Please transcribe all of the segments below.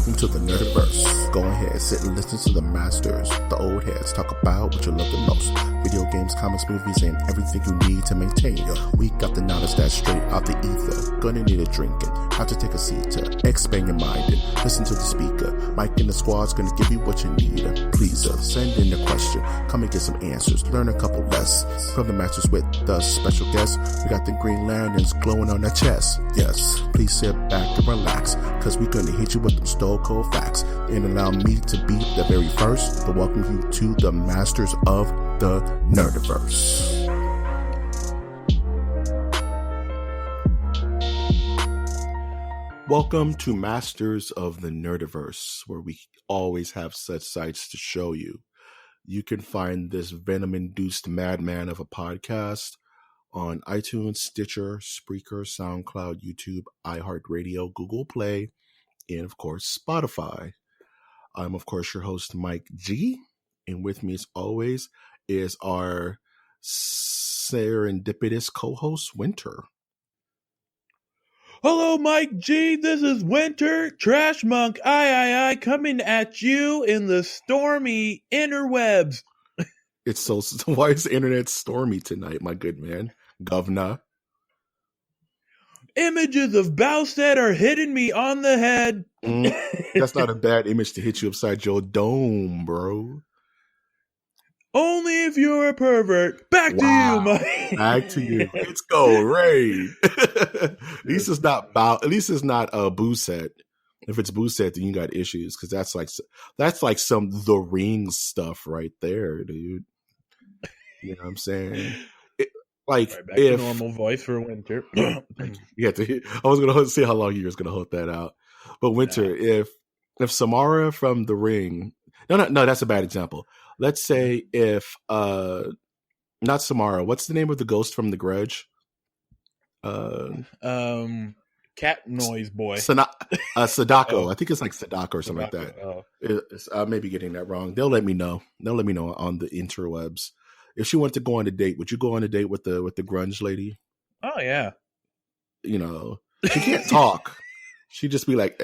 welcome to the Nerdiverse. Go ahead, sit and listen to the masters, the old heads, talk about what you love the most. Video games, comics, movies, and everything you need to maintain. We got the knowledge that's straight out the ether. Gonna need a drink and have to take a seat to expand your mind and listen to the speaker. Mike and the squad's gonna give you what you need. Please send in a question, come and get some answers, learn a couple lessons from the masters with the special guests. We got the Green Lanterns glowing on their chest. Yes, please sit back and relax, cause we're gonna hit you with them stone cold facts. And allow me to be the very first to welcome you to the masters of the Nerdiverse. Welcome to Masters of the Nerdiverse, where we always have such sights to show you. You can find this venom-induced madman of a podcast on iTunes, Stitcher, Spreaker, SoundCloud, YouTube, iHeartRadio, Google Play, and of course, Spotify. I'm, of course, your host, Mike G. And with me, as always, is our serendipitous co-host, Winter. Hello, Mike G. This is Winter, Trash Monk, I, coming at you in the stormy interwebs. It's so why is the internet stormy tonight, my good man, Governor? Images of Bowsett are hitting me on the head. That's not a bad image to hit you upside your dome, bro. Only if you're a pervert. Back to you, Mike. Back to you. Let's go, Ray. At least it's not Bowsett. If it's Bowsett, then you got issues, because that's like some The Rings stuff right there, dude. You know what I'm saying? Like, right, back to normal voice for Winter. I was gonna see how long you was gonna hold that out, but Winter, if Samara from The Ring, no, that's a bad example. Let's say if not Samara, what's the name of the ghost from The Grudge? Cat noise boy. Sadako. I think it's like Sadako or something like that. Oh. I may be getting that wrong. They'll let me know. On the interwebs. If she wanted to go on a date, would you go on a date with the grunge lady? Oh yeah. You know, she can't talk. She'd just be like,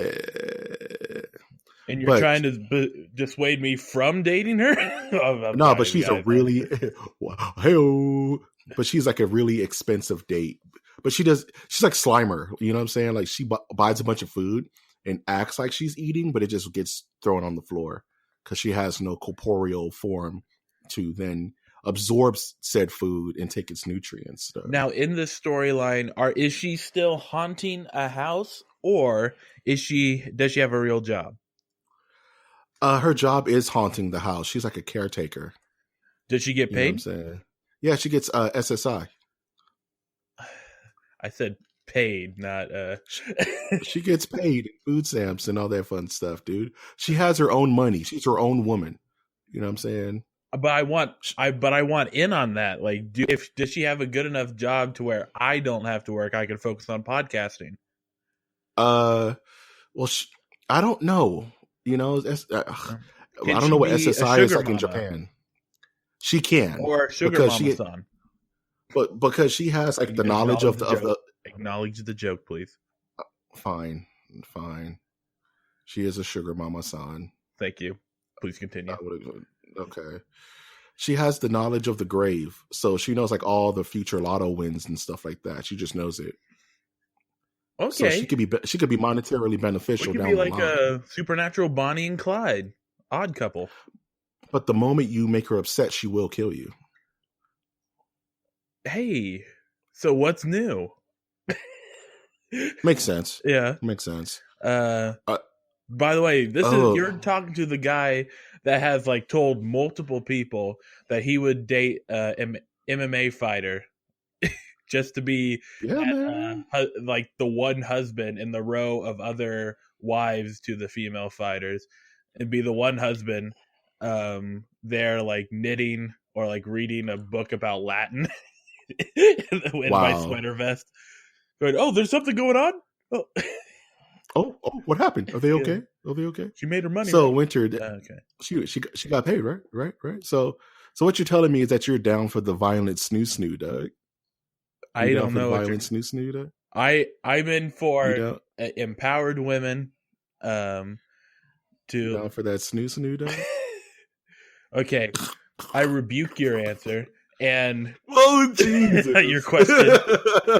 And you're trying to dissuade me from dating her? No, but she's but she's like a really expensive date. But she's like Slimer. You know what I'm saying? Like, she buys a bunch of food and acts like she's eating, but it just gets thrown on the floor because she has no corporeal form to then absorb said food and take its nutrients. Now, in this storyline, is she still haunting a house, or does she have a real job? Her job is haunting the house. She's like a caretaker. Does she get paid? You know what I'm saying? Yeah, she gets SSI. I said paid, not She gets paid food stamps and all that fun stuff, dude. She has her own money. She's her own woman. You know what I'm saying? But I want in on that. Like, does she have a good enough job to where I don't have to work? I can focus on podcasting. Well, I don't know. You know, I don't know what SSI is like in Japan. She can, or sugar mama-san. But because she has like the knowledge of the acknowledge the joke, please. Fine. She is a sugar mama-san. Thank you. Please continue. Okay. She has the knowledge of the grave, so she knows like all the future lotto wins and stuff like that. She just knows it. Okay. So she could be monetarily beneficial. It could down be like the line. a supernatural Bonnie and Clyde, odd couple. But the moment you make her upset, she will kill you. Hey, so what's new? Makes sense. Yeah, makes sense. By the way, you're talking to the guy that has like told multiple people that he would date an MMA fighter just to be like the one husband in the row of other wives to the female fighters, and be the one husband there like knitting or like reading a book about Latin in my sweater vest. Going, oh, there's something going on? Oh, what happened? Are they okay? Are they okay? She made her money. So, right? Winter, okay. She got paid, right? So what you're telling me is that you're down for the violent snoo, Doug. I don't know. Violent snoo, Doug. I'm in for empowered women, to down for that snoo though? Okay, I rebuke your answer and Jesus. your question.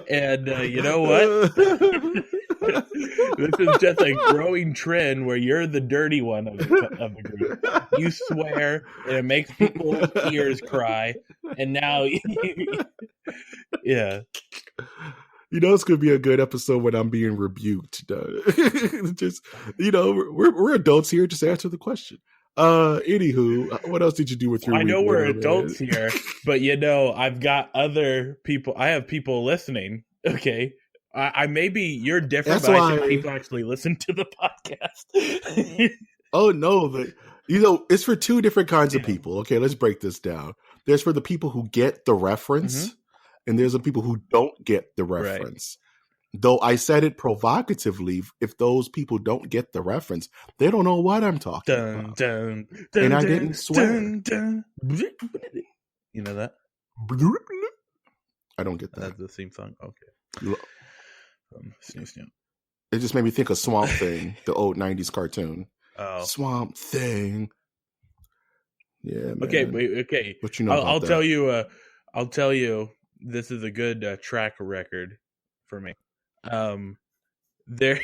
And you know what? This is just a growing trend where you're the dirty one of the group. You swear, and it makes people's ears cry. And now, yeah. You know, it's gonna be a good episode when I'm being rebuked. Just, you know, we're adults here. Just answer the question. Anywho, what else did you do with your week? I know we're adults here, but you know, I've got other people. I have people listening. Okay. I maybe you're different, but I think people actually listen to the podcast. Oh no, you know, it's for two different kinds of people. Okay, let's break this down. There's for the people who get the reference, and there's the people who don't get the reference. Right. Though I said it provocatively, if those people don't get the reference, they don't know what I'm talking about. And I didn't swear. You know that? I don't get that. That's the theme song. Okay. It just made me think of Swamp Thing, the old 90s cartoon. Oh. Swamp Thing. Yeah, man. Okay. What you know I'll tell you. I'll tell you. This is a good track record for me. There.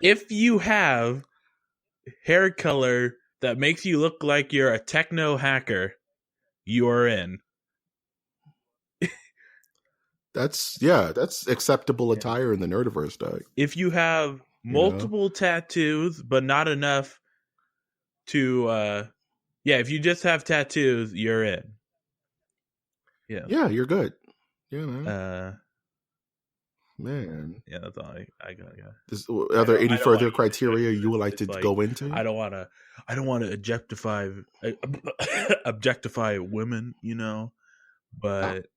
If you have hair color that makes you look like you're a techno hacker, you are in. That's acceptable attire in the Nerdiverse, Doug. If you have multiple tattoos, but not enough to, if you just have tattoos, you're in. Yeah, you're good. Yeah, man. Man. Yeah, that's all I got. Are there any further criteria you would like to go into? I don't want to objectify women, you know, but.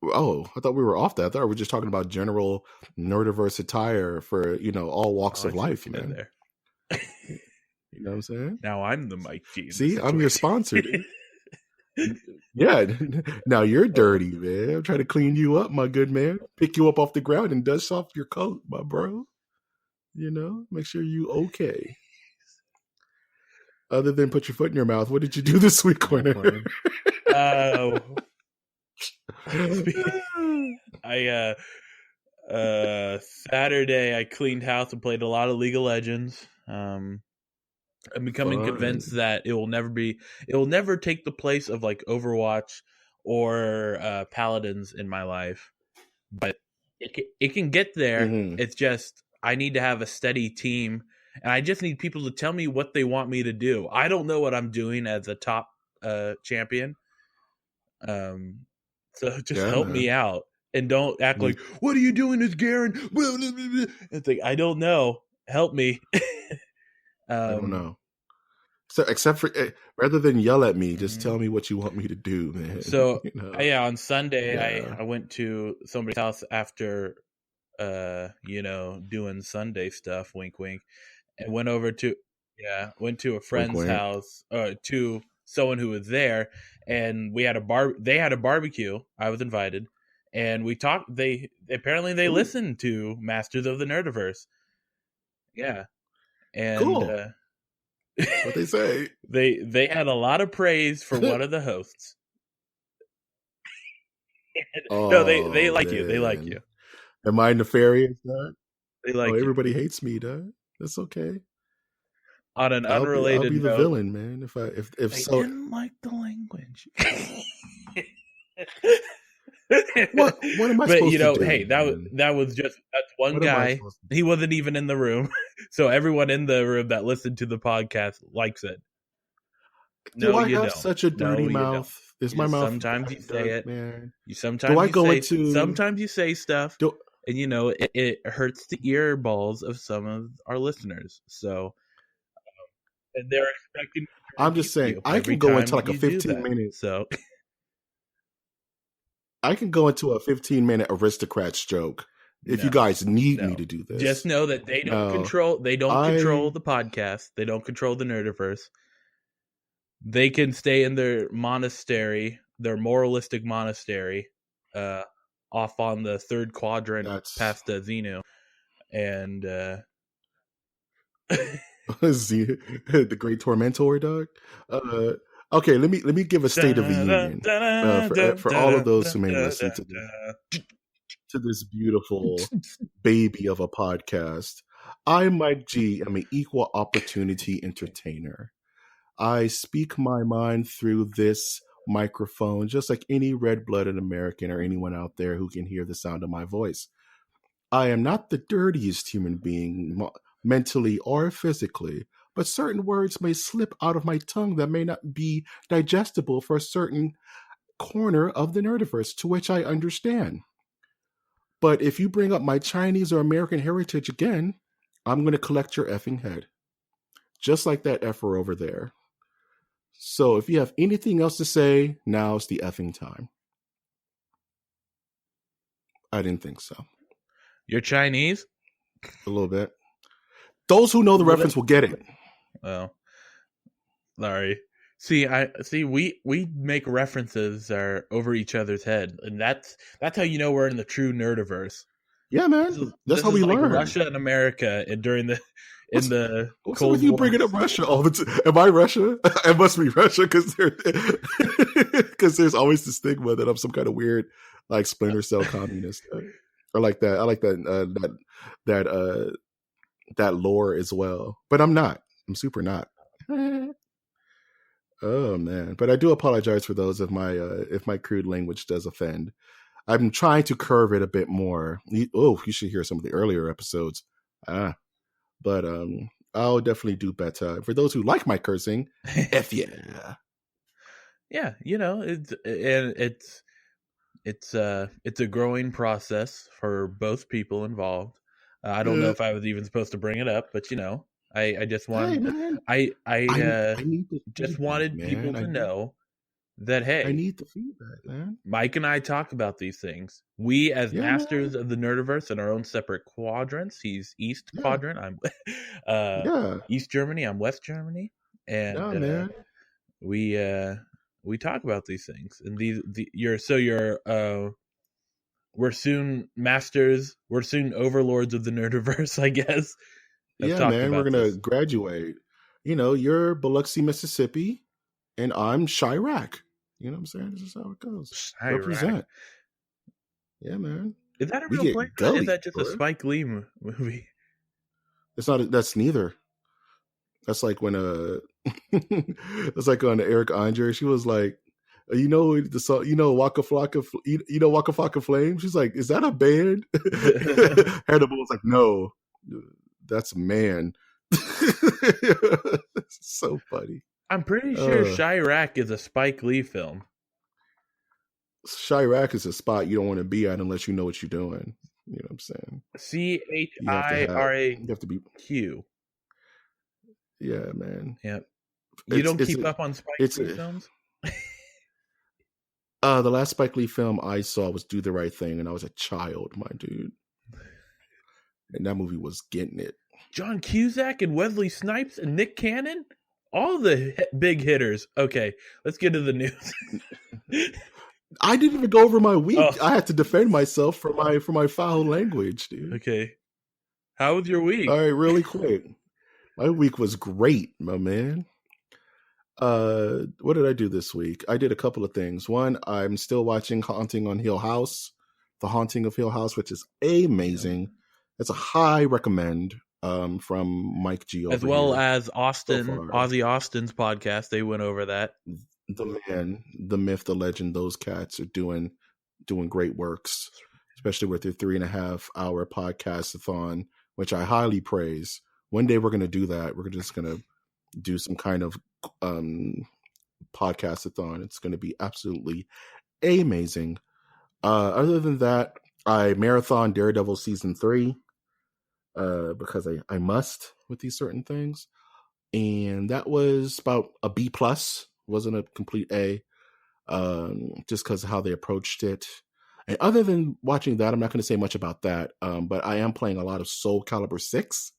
Oh, I thought we were off that. I thought we were just talking about general Nerdiverse attire for, you know, all walks of life, man. There. You know what I'm saying? Now I'm the Mike G. See, I'm your sponsor. Yeah. Now you're dirty, man. I'm trying to clean you up, my good man. Pick you up off the ground and dust off your coat, my bro. You know, make sure you okay. Other than put your foot in your mouth, what did you do this week, Winter? Saturday I cleaned house and played a lot of League of Legends. I'm becoming convinced that it will never take the place of like Overwatch or Paladins in my life, but it can get there. It's just I need to have a steady team, and I just need people to tell me what they want me to do. I don't know what I'm doing as a top champion. So just help me out and don't act like, what are you doing this, Garen? It's like, I don't know. Help me. I don't know. So except for, rather than yell at me, just tell me what you want me to do, man. So, on Sunday, I went to somebody's house after, doing Sunday stuff, wink, wink, and went to a friend's house, to someone who was there, and we had they had a barbecue. I was invited, and we talked. They listened to Masters of the Nerdiverse. Yeah, and cool. What they say? they had a lot of praise for one of the hosts. No, they like you. They like you. Am I nefarious, Doug? They like you. Everybody hates me, Doug. That's okay. On an unrelated I'll be the note, villain, man. If so, didn't like the language. What am I supposed to do? Hey, that's one guy. He wasn't even in the room, so everyone in the room that listened to the podcast likes it. Do I have such a dirty mouth? Is my mouth? Sometimes you say it, man. Sometimes you say stuff, and it hurts the ear balls of some of our listeners. So. And they're expecting. I'm just saying, I can go into like a 15-minute. So I can go into a 15-minute aristocrats joke if you guys need me to do this. Just know that they don't control. They don't control the podcast. They don't control the Nerdiverse. They can stay in their monastery, their moralistic monastery, off on the third quadrant past Xenu, and the Great Tormentor, dog. Okay, let me give a State of the Union for all of those who may listen to this beautiful baby of a podcast. I, Mike G, am an equal opportunity entertainer. I speak my mind through this microphone, just like any red-blooded American or anyone out there who can hear the sound of my voice. I am not the dirtiest human being, mentally or physically, but certain words may slip out of my tongue that may not be digestible for a certain corner of the nerdiverse, to which I understand. But if you bring up my Chinese or American heritage again, I'm going to collect your effing head. Just like that effer over there. So if you have anything else to say, now's the effing time. I didn't think so. You're Chinese? A little bit. Those who know the reference will get it. Oh, sorry. See, we make references over each other's head, and that's how you know we're in the true nerdiverse. Yeah, man. That's how we learn. Russia and America, and during the what's Cold with you War? Bringing up Russia all the time? Am I Russia? It must be Russia because there's always the stigma that I'm some kind of weird like Splinter Cell communist. Or like that. I like that lore as well. But I'm not. I'm super not. Oh man! But I do apologize for those if my crude language does offend. I'm trying to curve it a bit more. You should hear some of the earlier episodes. But I'll definitely do better. For those who like my cursing, F yeah. Yeah, it's a growing process for both people involved. I don't know if I was even supposed to bring it up, but I just wanted just wanted people to know that hey, I need the feedback, man. Mike and I talk about these things. We as masters of the Nerdiverse in our own separate quadrants. He's East Quadrant. I'm East Germany. I'm West Germany, and we talk about these things. And we're soon masters. We're soon overlords of the Nerdiverse, I guess. Yeah, man. We're gonna graduate. You're Biloxi, Mississippi. And I'm Chirac. You know what I'm saying? This is how it goes. Chirac. Represent. Yeah, man. Is that a real place? Or is that just a Spike Lee movie? It's not. That's neither. That's like when that's like on Eric Andre. She was like, the song, Waka Flocka, Waka Flocka Flame. She's like, is that a band? Hannibal was like, no, that's a man. So funny. I'm pretty sure Chirac is a Spike Lee film. Chirac is a spot you don't want to be at unless you know what you're doing. You know what I'm saying? CHIRAQ. You have to be Q. Yeah, man. Yep. You don't keep up on Spike Lee films? The last Spike Lee film I saw was Do the Right Thing, and I was a child, my dude. And that movie was getting it. John Cusack and Wesley Snipes and Nick Cannon? All the big hitters. Okay, let's get to the news. I didn't even go over my week. Oh. I had to defend myself for my foul language, dude. Okay. How was your week? All right, really quick. My week was great, my man. What did I do this week? I did a couple of things. One, I'm still watching Haunting on Hill House, The Haunting of Hill House, which is amazing. It's a high recommend. From Mike G. As well as Ozzy Austin's podcast. They went over that. The man, the myth, the legend, those cats are doing great works, especially with their 3.5 hour podcast-a-thon, which I highly praise. One day we're going to do that. We're just going to do some kind of podcast-a-thon. It's going to be absolutely amazing. Other than that, I marathon Daredevil season 3. Because I must with these certain things, and that was about a B+. Wasn't a complete A, just because of how they approached it. And other than watching that, I'm not going to say much about that. But I am playing a lot of Soul Calibur 6,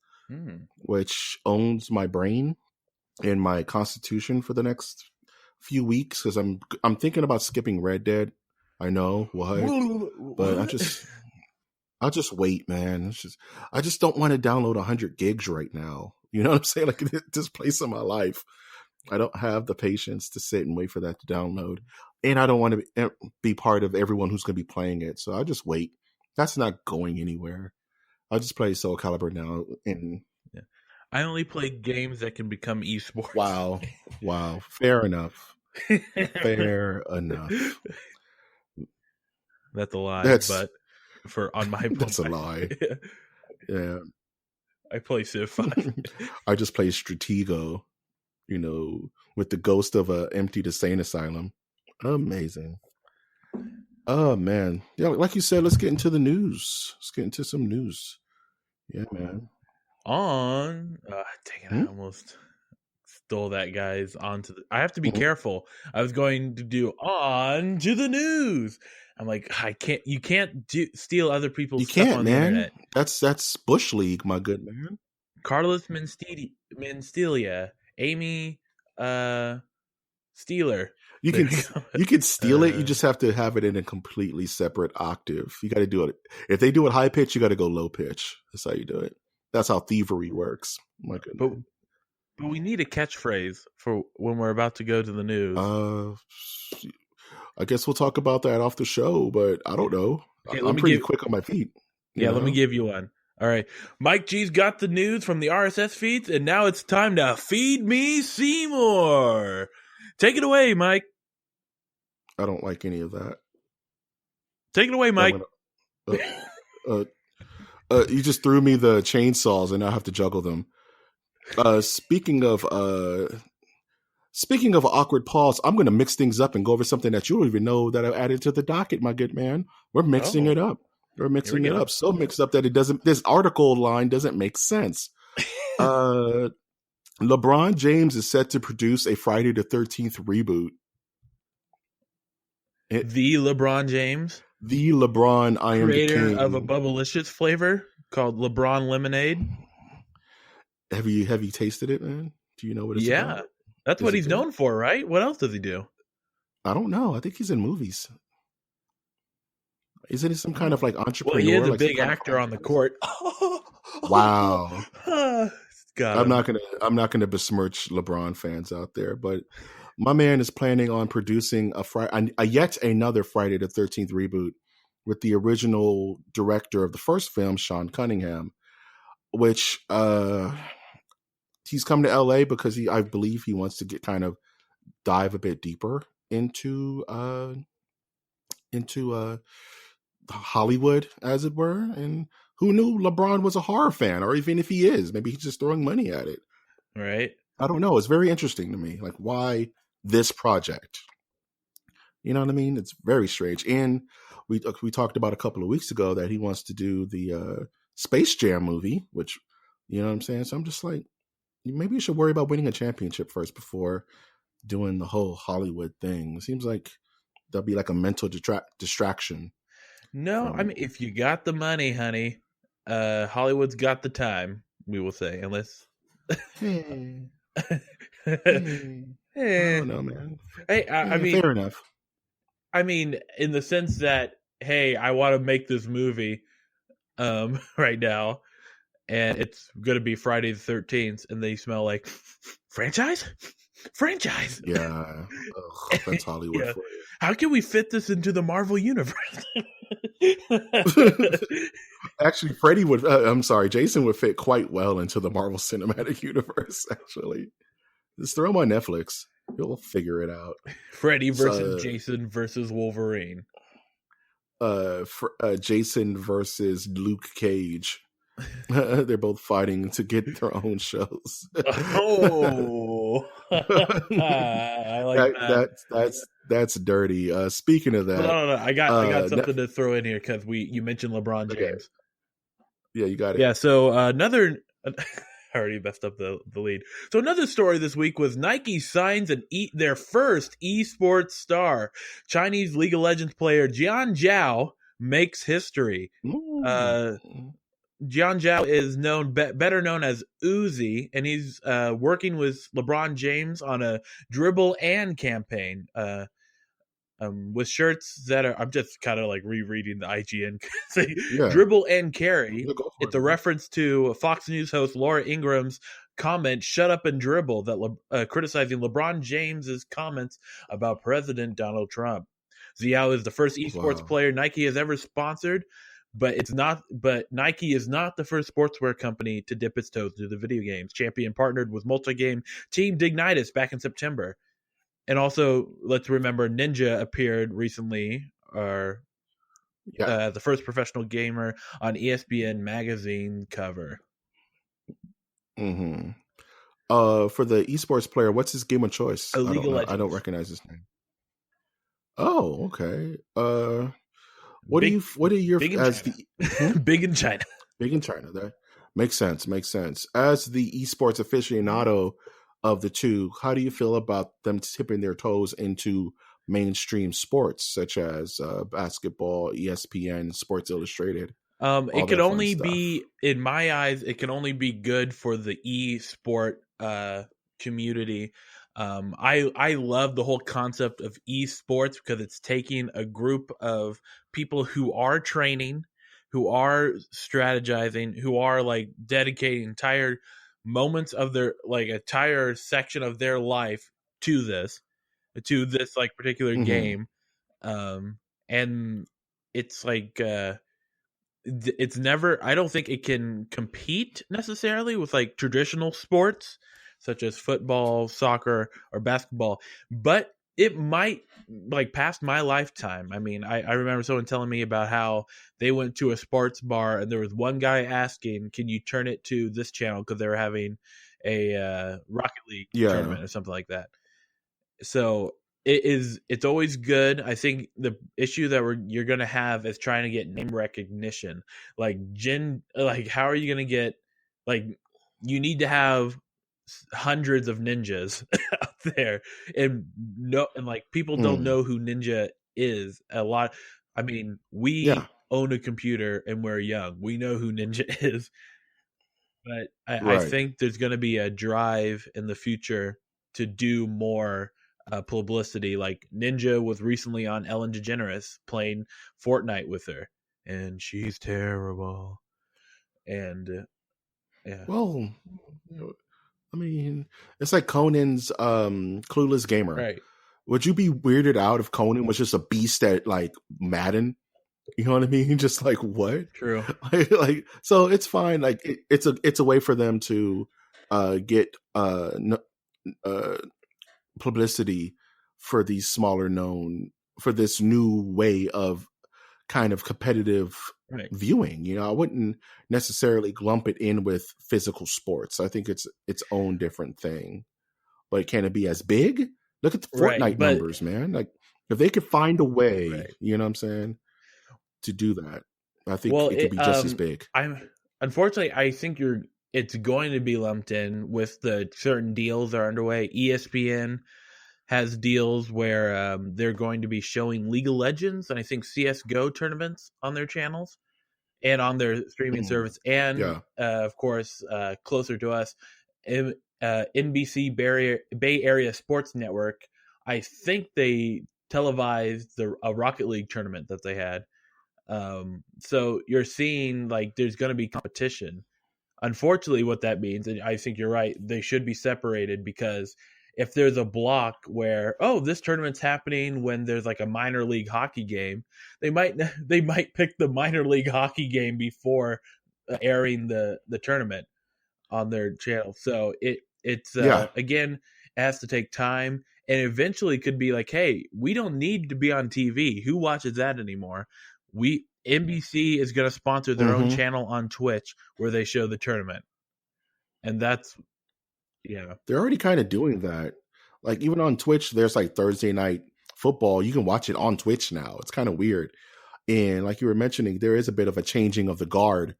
which owns my brain and my constitution for the next few weeks, because I'm thinking about skipping Red Dead. I know what, but I'm just. I'll just wait, man. I just don't want to download 100 gigs right now. You know what I'm saying? Like this place in my life, I don't have the patience to sit and wait for that to download, and I don't want to be part of everyone who's going to be playing it. So I'll just wait. That's not going anywhere. I'll just play Soul Calibur now. And I only play games that can become esports. Wow. Fair enough. Fair enough. That's a lie. But on my that's a lie. Yeah. I play Civ 5. I just play Stratego, with the ghost of a emptied insane asylum. Amazing. Oh man. Yeah, like you said, let's get into the news. Let's get into some news. Yeah, man. Dang it, I almost stole that guy's I have to be careful. I was going to do on to the news. I'm like, you can't steal other people's stuff on the internet. That's Bush League, my good man. Carlos Mencia, Amy Steeler. You can steal it. You just have to have it in a completely separate octave. You got to do it. If they do it high pitch, you got to go low pitch. That's how you do it. That's how thievery works. My goodness. But we need a catchphrase for when we're about to go to the news. I guess we'll talk about that off the show, but I don't know. Okay, I'm pretty quick on my feet. Let me give you one. All right. Mike G's got the news from the RSS feeds, and now it's time to feed me Seymour. Take it away, Mike. I don't like any of that. Take it away, Mike. You just threw me the chainsaws, and I have to juggle them. Speaking of awkward pause, I'm going to mix things up and go over something that you don't even know that I added to the docket, my good man. We're mixing it up. We're mixing it up. So mixed up that this article line doesn't make sense. LeBron James is set to produce a Friday the 13th reboot. The LeBron James? The LeBron I am the king. Creator of a Bubblicious flavor called LeBron Lemonade. Have you tasted it, man? Do you know what it's about? That's what he's known for, right? What else does he do? I don't know. I think he's in movies. Isn't he some kind of like entrepreneur? Well, he is a big actor on the court. Wow. I'm not gonna besmirch LeBron fans out there, but my man is planning on producing a yet another Friday the 13th reboot with the original director of the first film, Sean Cunningham, which he's come to LA because I believe he wants to dive a bit deeper into Hollywood, as it were. And who knew LeBron was a horror fan, or even if he is, maybe he's just throwing money at it. Right. I don't know. It's very interesting to me. Like, why this project? You know what I mean? It's very strange. And we talked about a couple of weeks ago that he wants to do the Space Jam movie, which, you know what I'm saying? So I'm just like, maybe you should worry about winning a championship first before doing the whole Hollywood thing. It seems like there'll be like a mental distraction. No, I mean, if you got the money, honey, Hollywood's got the time, we will say, unless... I don't know, man. Hey, I mean... Fair enough. I mean, in the sense that, hey, I want to make this movie right now, and it's going to be Friday the 13th, and they smell like, franchise? Yeah. Ugh, that's Hollywood for you. How can we fit this into the Marvel universe? Actually, Jason would fit quite well into the Marvel Cinematic Universe, actually. Just throw him on Netflix. You'll figure it out. Freddy versus Jason versus Wolverine. Jason versus Luke Cage. They're both fighting to get their own shows. Oh, I like that. That's dirty. Speaking of that, no. I got something to throw in here because you mentioned LeBron James. Okay. Yeah, you got it. Yeah. So another. I already messed up the lead. So another story this week was Nike signs their first esports star. Chinese League of Legends player Jian Zhao makes history. Jian Zhao is better known as Uzi, and he's working with LeBron James on a dribble and campaign. with shirts that are, I'm just kind of like rereading the IGN say, Yeah. dribble and carry. Yeah, go for It's it, a man. reference to Fox News host Laura Ingram's comment, "Shut up and dribble," that criticizing LeBron James's comments about President Donald Trump. Xiao is the first esports Wow. player Nike has ever sponsored, but Nike is not the first sportswear company to dip its toes into the video games. Champion partnered with multi-game Team Dignitas back in September. And also, let's remember Ninja appeared recently, or Yeah. the first professional gamer on ESPN magazine cover. Mm-hmm. For the esports player, what's his game of choice? I don't League of know. I Legends. don't recognize his name. Oh, okay. What Big, are your big in as China. the Big in China. big in China? That makes sense. Makes sense. As the esports aficionado of the two, how do you feel about them tipping their toes into mainstream sports such as basketball, ESPN, Sports Illustrated? It could that fun only stuff. be, in my eyes, it can only be good for the e-sport community. I love the whole concept of esports because it's taking a group of people who are training, who are strategizing, who are like dedicating entire moments of their like entire section of their life to this like particular Mm-hmm. game. And it's like it's never, I don't think it can compete necessarily with like traditional sports such as football, soccer, or basketball, but it might, like, past my lifetime. I mean, I remember someone telling me about how they went to a sports bar and there was one guy asking, can you turn it to this channel, because they were having a Rocket League Yeah. tournament or something like that. So it's always good. I think the issue that you're gonna have is trying to get name recognition. Like how are you gonna get, like, you need to have hundreds of ninjas out there, and like people don't know who Ninja is a lot. I mean, we own a computer and we're young. We know who Ninja is. But I Right. think there's going to be a drive in the future to do more publicity. Like Ninja was recently on Ellen DeGeneres playing Fortnite with her, and she's terrible. And yeah, Well, I mean, it's like Conan's Clueless Gamer. right. Would you be weirded out if Conan was just a beast at like Madden? You know what I mean? Just like what? True. like so, it's fine. Like it's a way for them to get publicity for these smaller known, for this new way of kind of competitive viewing. You know, I wouldn't necessarily lump it in with physical sports. I think it's its own different thing. But can it be as big? Look at the Fortnite numbers, man. Like if they could find a way, you know what I'm saying, to do that, I think it could be just as big. Unfortunately, I think it's going to be lumped in with the certain deals that are underway. ESPN has deals where they're going to be showing League of Legends and I think CSGO tournaments on their channels and on their streaming service. And of course, closer to us, NBC Bay Area Sports Network, I think they televised a Rocket League tournament that they had. So you're seeing like there's going to be competition. Unfortunately, what that means, and I think you're right, they should be separated, because if there's a block where, oh, this tournament's happening when there's like a minor league hockey game, they might pick the minor league hockey game before airing the tournament on their channel. So it's again, it has to take time, and eventually could be like, hey, we don't need to be on TV. Who watches that anymore? NBC is going to sponsor their own channel on Twitch where they show the tournament. And that's, they're already kind of doing that. Like even on Twitch, there's like Thursday night football. You can watch it on Twitch now. It's kind of weird. And like you were mentioning, there is a bit of a changing of the guard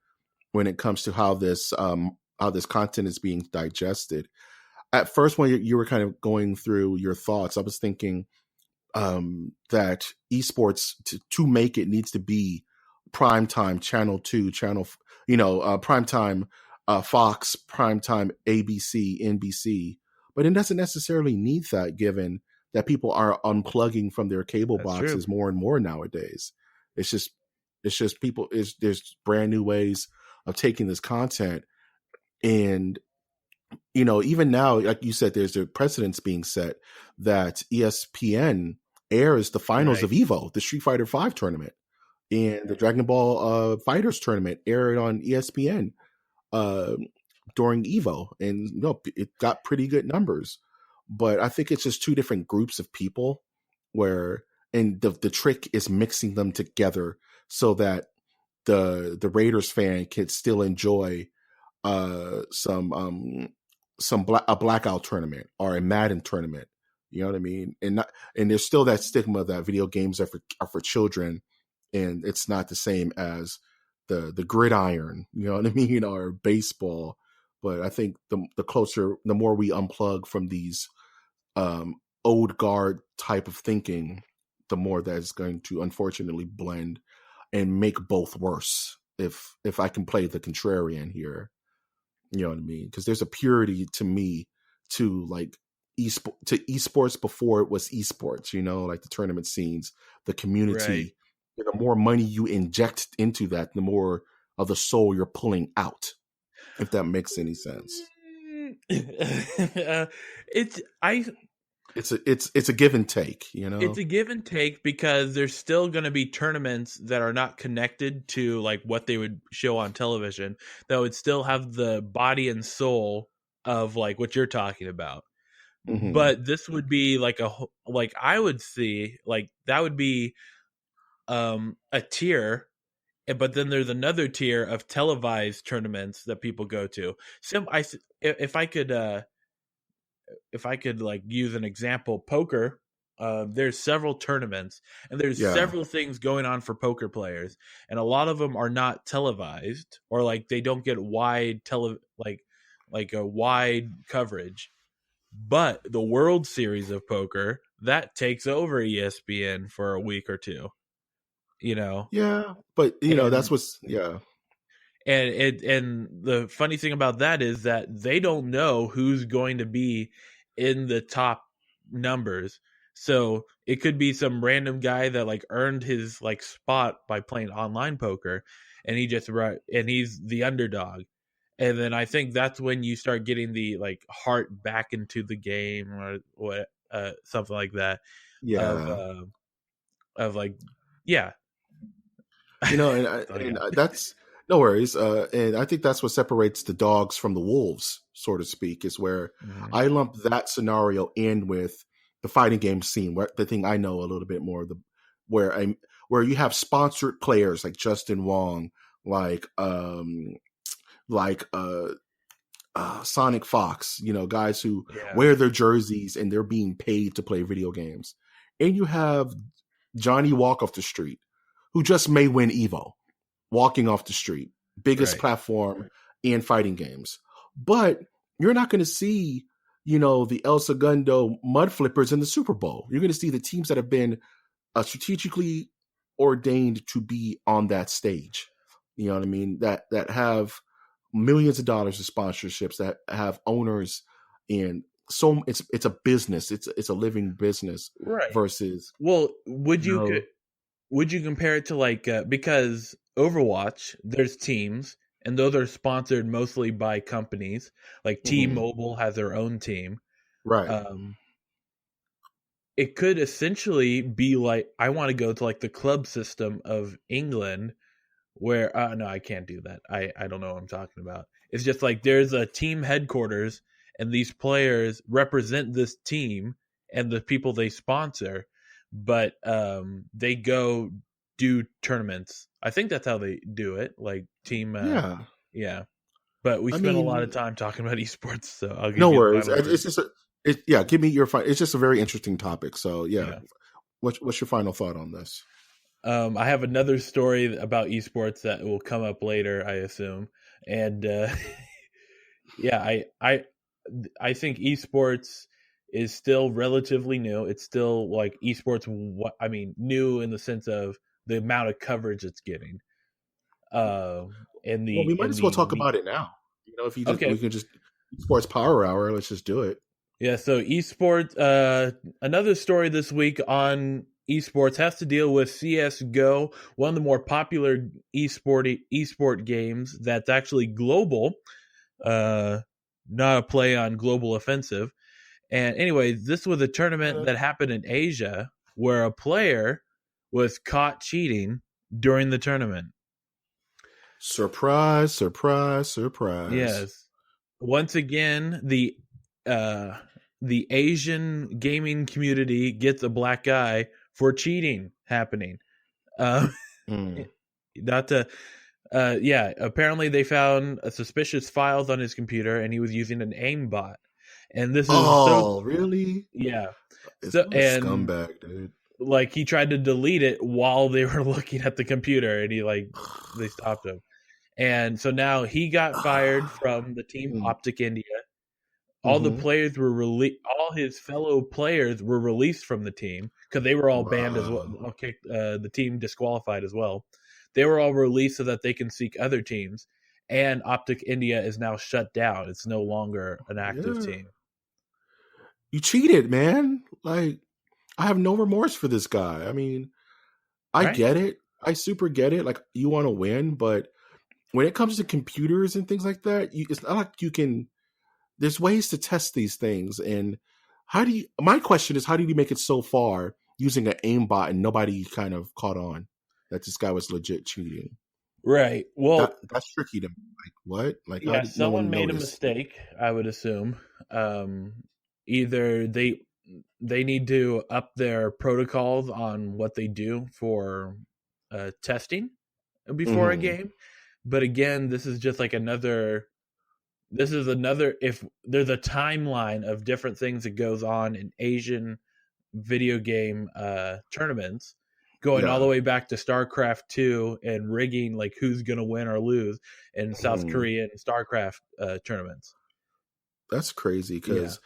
when it comes to how this content is being digested. At first, when you were kind of going through your thoughts, I was thinking that esports to make it needs to be primetime channel 2 channel, primetime Fox, primetime ABC, NBC, but it doesn't necessarily need that given that people are unplugging from their cable That's true. boxes more and more nowadays. It's just people is there's brand new ways of taking this content. And even now, like you said, there's a precedence being set that ESPN airs the finals of Right. Evo, the Street Fighter V tournament, and the Dragon Ball Fighters tournament aired on ESPN during Evo, and it got pretty good numbers. But I think it's just two different groups of people, and the trick is mixing them together so that the Raiders fan can still enjoy a blackout tournament or a Madden tournament. You know what I mean? And there's still that stigma that video games are for children, and it's not the same as the gridiron. You know what I mean? Or baseball. But I think the more we unplug from these old guard type of thinking, the more that's going to unfortunately blend and make both worse. If I can play the contrarian here. You know what I mean? Because there's a purity to me to like esports before it was esports, like the tournament scenes, the community. Right. The more money you inject into that, the more of the soul you're pulling out, if that makes any sense. It's a give and take, It's a give and take because there's still going to be tournaments that are not connected to like what they would show on television that would still have the body and soul of like what you're talking about. Mm-hmm. But this would be like I would see like that would be a tier, but then there's another tier of televised tournaments that people go to. If I could like use an example, poker, there's several tournaments and there's several things going on for poker players, and a lot of them are not televised or like they don't get wide like a wide coverage. But the World Series of Poker that takes over ESPN for a week or two. Yeah, but that's what's And the funny thing about that is that they don't know who's going to be in the top numbers. So it could be some random guy that like earned his like spot by playing online poker, and and he's the underdog. And then I think that's when you start getting the like heart back into the game or what something like that. Yeah. Of like yeah. And that's no worries. And I think that's what separates the dogs from the wolves, so to speak, is where I lump that scenario in with the fighting game scene, where the thing I know a little bit more, where you have sponsored players like Justin Wong, like Sonic Fox, guys who wear their jerseys and they're being paid to play video games. And you have Johnny Walk off the street, who just may win Evo, walking off the street, biggest platform in fighting games. But you're not going to see, the El Segundo mud flippers in the Super Bowl. You're going to see the teams that have been strategically ordained to be on that stage. You know what I mean? That have millions of dollars of sponsorships, that have owners, and so it's a business. It's a living business. Right. Versus, would you compare it to like because Overwatch, there's teams, and those are sponsored mostly by companies. Like T-Mobile has their own team. Right. It could essentially be like, I want to go to like the club system of England where, no, I can't do that. I don't know what I'm talking about. It's just like there's a team headquarters and these players represent this team and the people they sponsor, but they go do tournaments. I think that's how they do it. Like team. Yeah. But we spent a lot of time talking about esports, so I'll give you no worries. It's just give me your final. It's just a very interesting topic. So yeah. What's your final thought on this? I have another story about esports that will come up later, I assume, and I think esports is still relatively new. It's still like esports. New in the sense of the amount of coverage it's getting. We might as well talk about it now. If you just, we can just esports power hour. Let's just do it. Yeah, so esports. Another story this week on esports has to deal with CS:GO, one of the more popular esport games that's actually global. Uh, Not a play on global offensive. And anyway, this was a tournament that happened in Asia where a player was caught cheating during the tournament. Surprise, surprise, surprise. Yes. Once again, uh the Asian gaming community gets a black eye for cheating happening. Uh Mm. Not to yeah, apparently they found a suspicious files on his computer and he was using an aimbot. And this is so Oh, really? yeah. It's So what a and scumbag, dude. like he tried to delete it while they were looking at the computer and they stopped him. And so now he got fired from the team Optic India. All the Mm-hmm. players were released. All his fellow players were released from the team because they were all banned as well. Wow. Okay, the team disqualified as well. They were all released so that they can seek other teams. And Optic India is now shut down. It's no longer an active Yeah. team. You cheated, man. Like, I have no remorse for this guy. I mean, I Right? get it. I super get it. Like, you want to win, but when it comes to computers and things like that, it's not like you can. There's ways to test these things, and how do you? My question is, how did you make it so far using an aimbot and nobody kind of caught on that this guy was legit cheating? Right. Well, That's tricky to me. Like what? Like how yeah, did no someone one made a notice? mistake, I would assume. Either they need to up their protocols on what they do for testing before a Mm-hmm. game. But again, this is just like another. This is another. If there's a timeline of different things that goes on in Asian video game tournaments, going all the Yeah. way back to StarCraft 2 and rigging like who's going to win or lose in South Mm. Korean StarCraft tournaments. That's crazy Yeah. because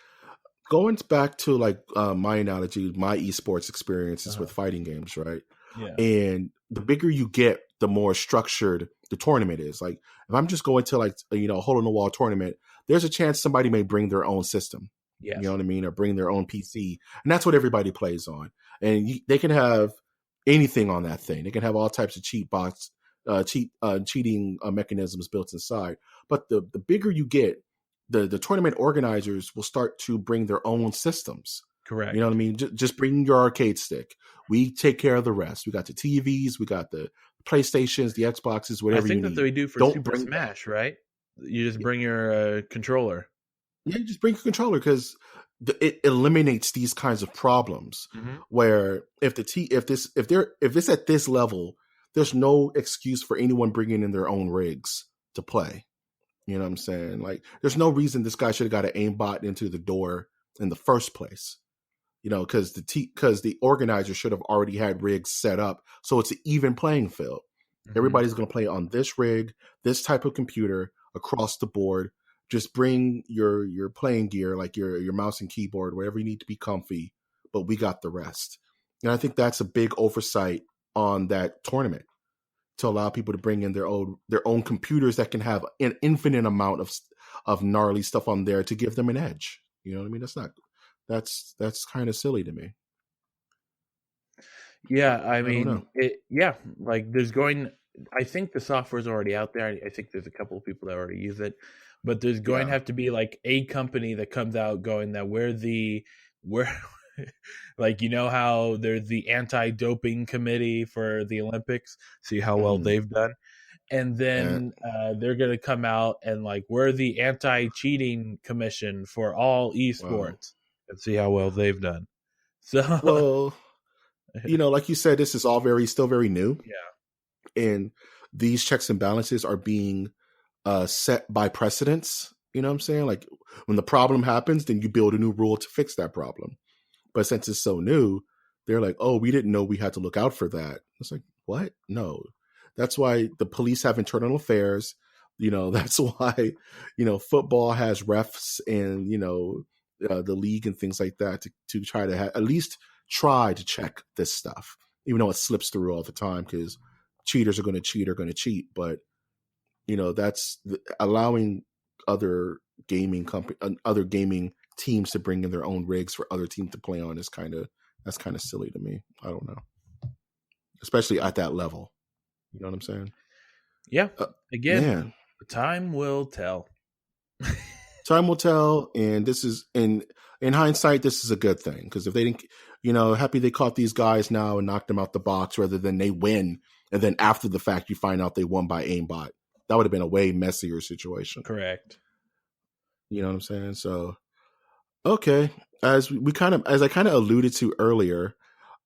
going back to like my analogy, my esports experiences Uh-huh. with fighting games, right? Yeah. And the bigger you get, the more structured the tournament is. Like if I'm just going to like hole in the wall tournament, there's a chance somebody may bring their own system. You know Yes. what I mean, or bring their own PC, and that's what everybody plays on. And they can have anything on that thing. They can have all types of cheating mechanisms built inside. But the bigger you get, the tournament organizers will start to bring their own systems. You know what I Correct. mean? Just bring your arcade stick. We take care of the rest. We got the TVs, we got the PlayStations, the Xboxes, I whatever you think that need. they do for Don't Super bring that. Smash, right? You just bring your controller. Yeah, just bring a controller because it eliminates these kinds of problems. Mm-hmm. Where if it's at this level, there's no excuse for anyone bringing in their own rigs to play. You know what I'm saying? Like, there's no reason this guy should have got an aimbot into the door in the first place. You know, because the organizer should have already had rigs set up so it's an even playing field. Mm-hmm. Everybody's going to play on this rig, this type of computer across the board. Just bring your playing gear, like your mouse and keyboard, wherever you need to be comfy. But we got the rest, and I think that's a big oversight on that tournament to allow people to bring in their own computers that can have an infinite amount of gnarly stuff on there to give them an edge. You know what I mean? That's kind of silly to me. Yeah, I I don't know. mean, yeah, like there's going. I think the software's already out there. I think there's a couple of people that already use it, but there's going to Yeah. have to be like a company that comes out going that we're like how there's the anti-doping committee for the Olympics. See how well Mm. they've done, and And then they're going to come out and like we're the anti-cheating commission for all wow. esports, and see how well they've done. So Well, like you said, this is all still very new, yeah. and these checks and balances are being set by precedents. You know what I'm saying? Like when the problem happens, then you build a new rule to fix that problem. But since it's so new, they're like, oh, we didn't know we had to look out for that. It's like, what? No. That's why the police have internal affairs. That's why, football has refs and, the league and things like that to try to at least try to check this stuff, even though it slips through all the time because cheaters are going to cheat. But, that's allowing other gaming teams to bring in their own rigs for other teams to play on that's kind of silly to me. I don't know, especially at that level. You know what I'm saying? Yeah. Again, man, time will tell. Time will tell, and this is in hindsight, this is a good thing because if they didn't, happy they caught these guys now and knocked them out the box rather than they win and then after the fact you find out they won by aimbot. That would have been a way messier situation. Correct. You know what I'm saying? So, okay, as I kind of alluded to earlier,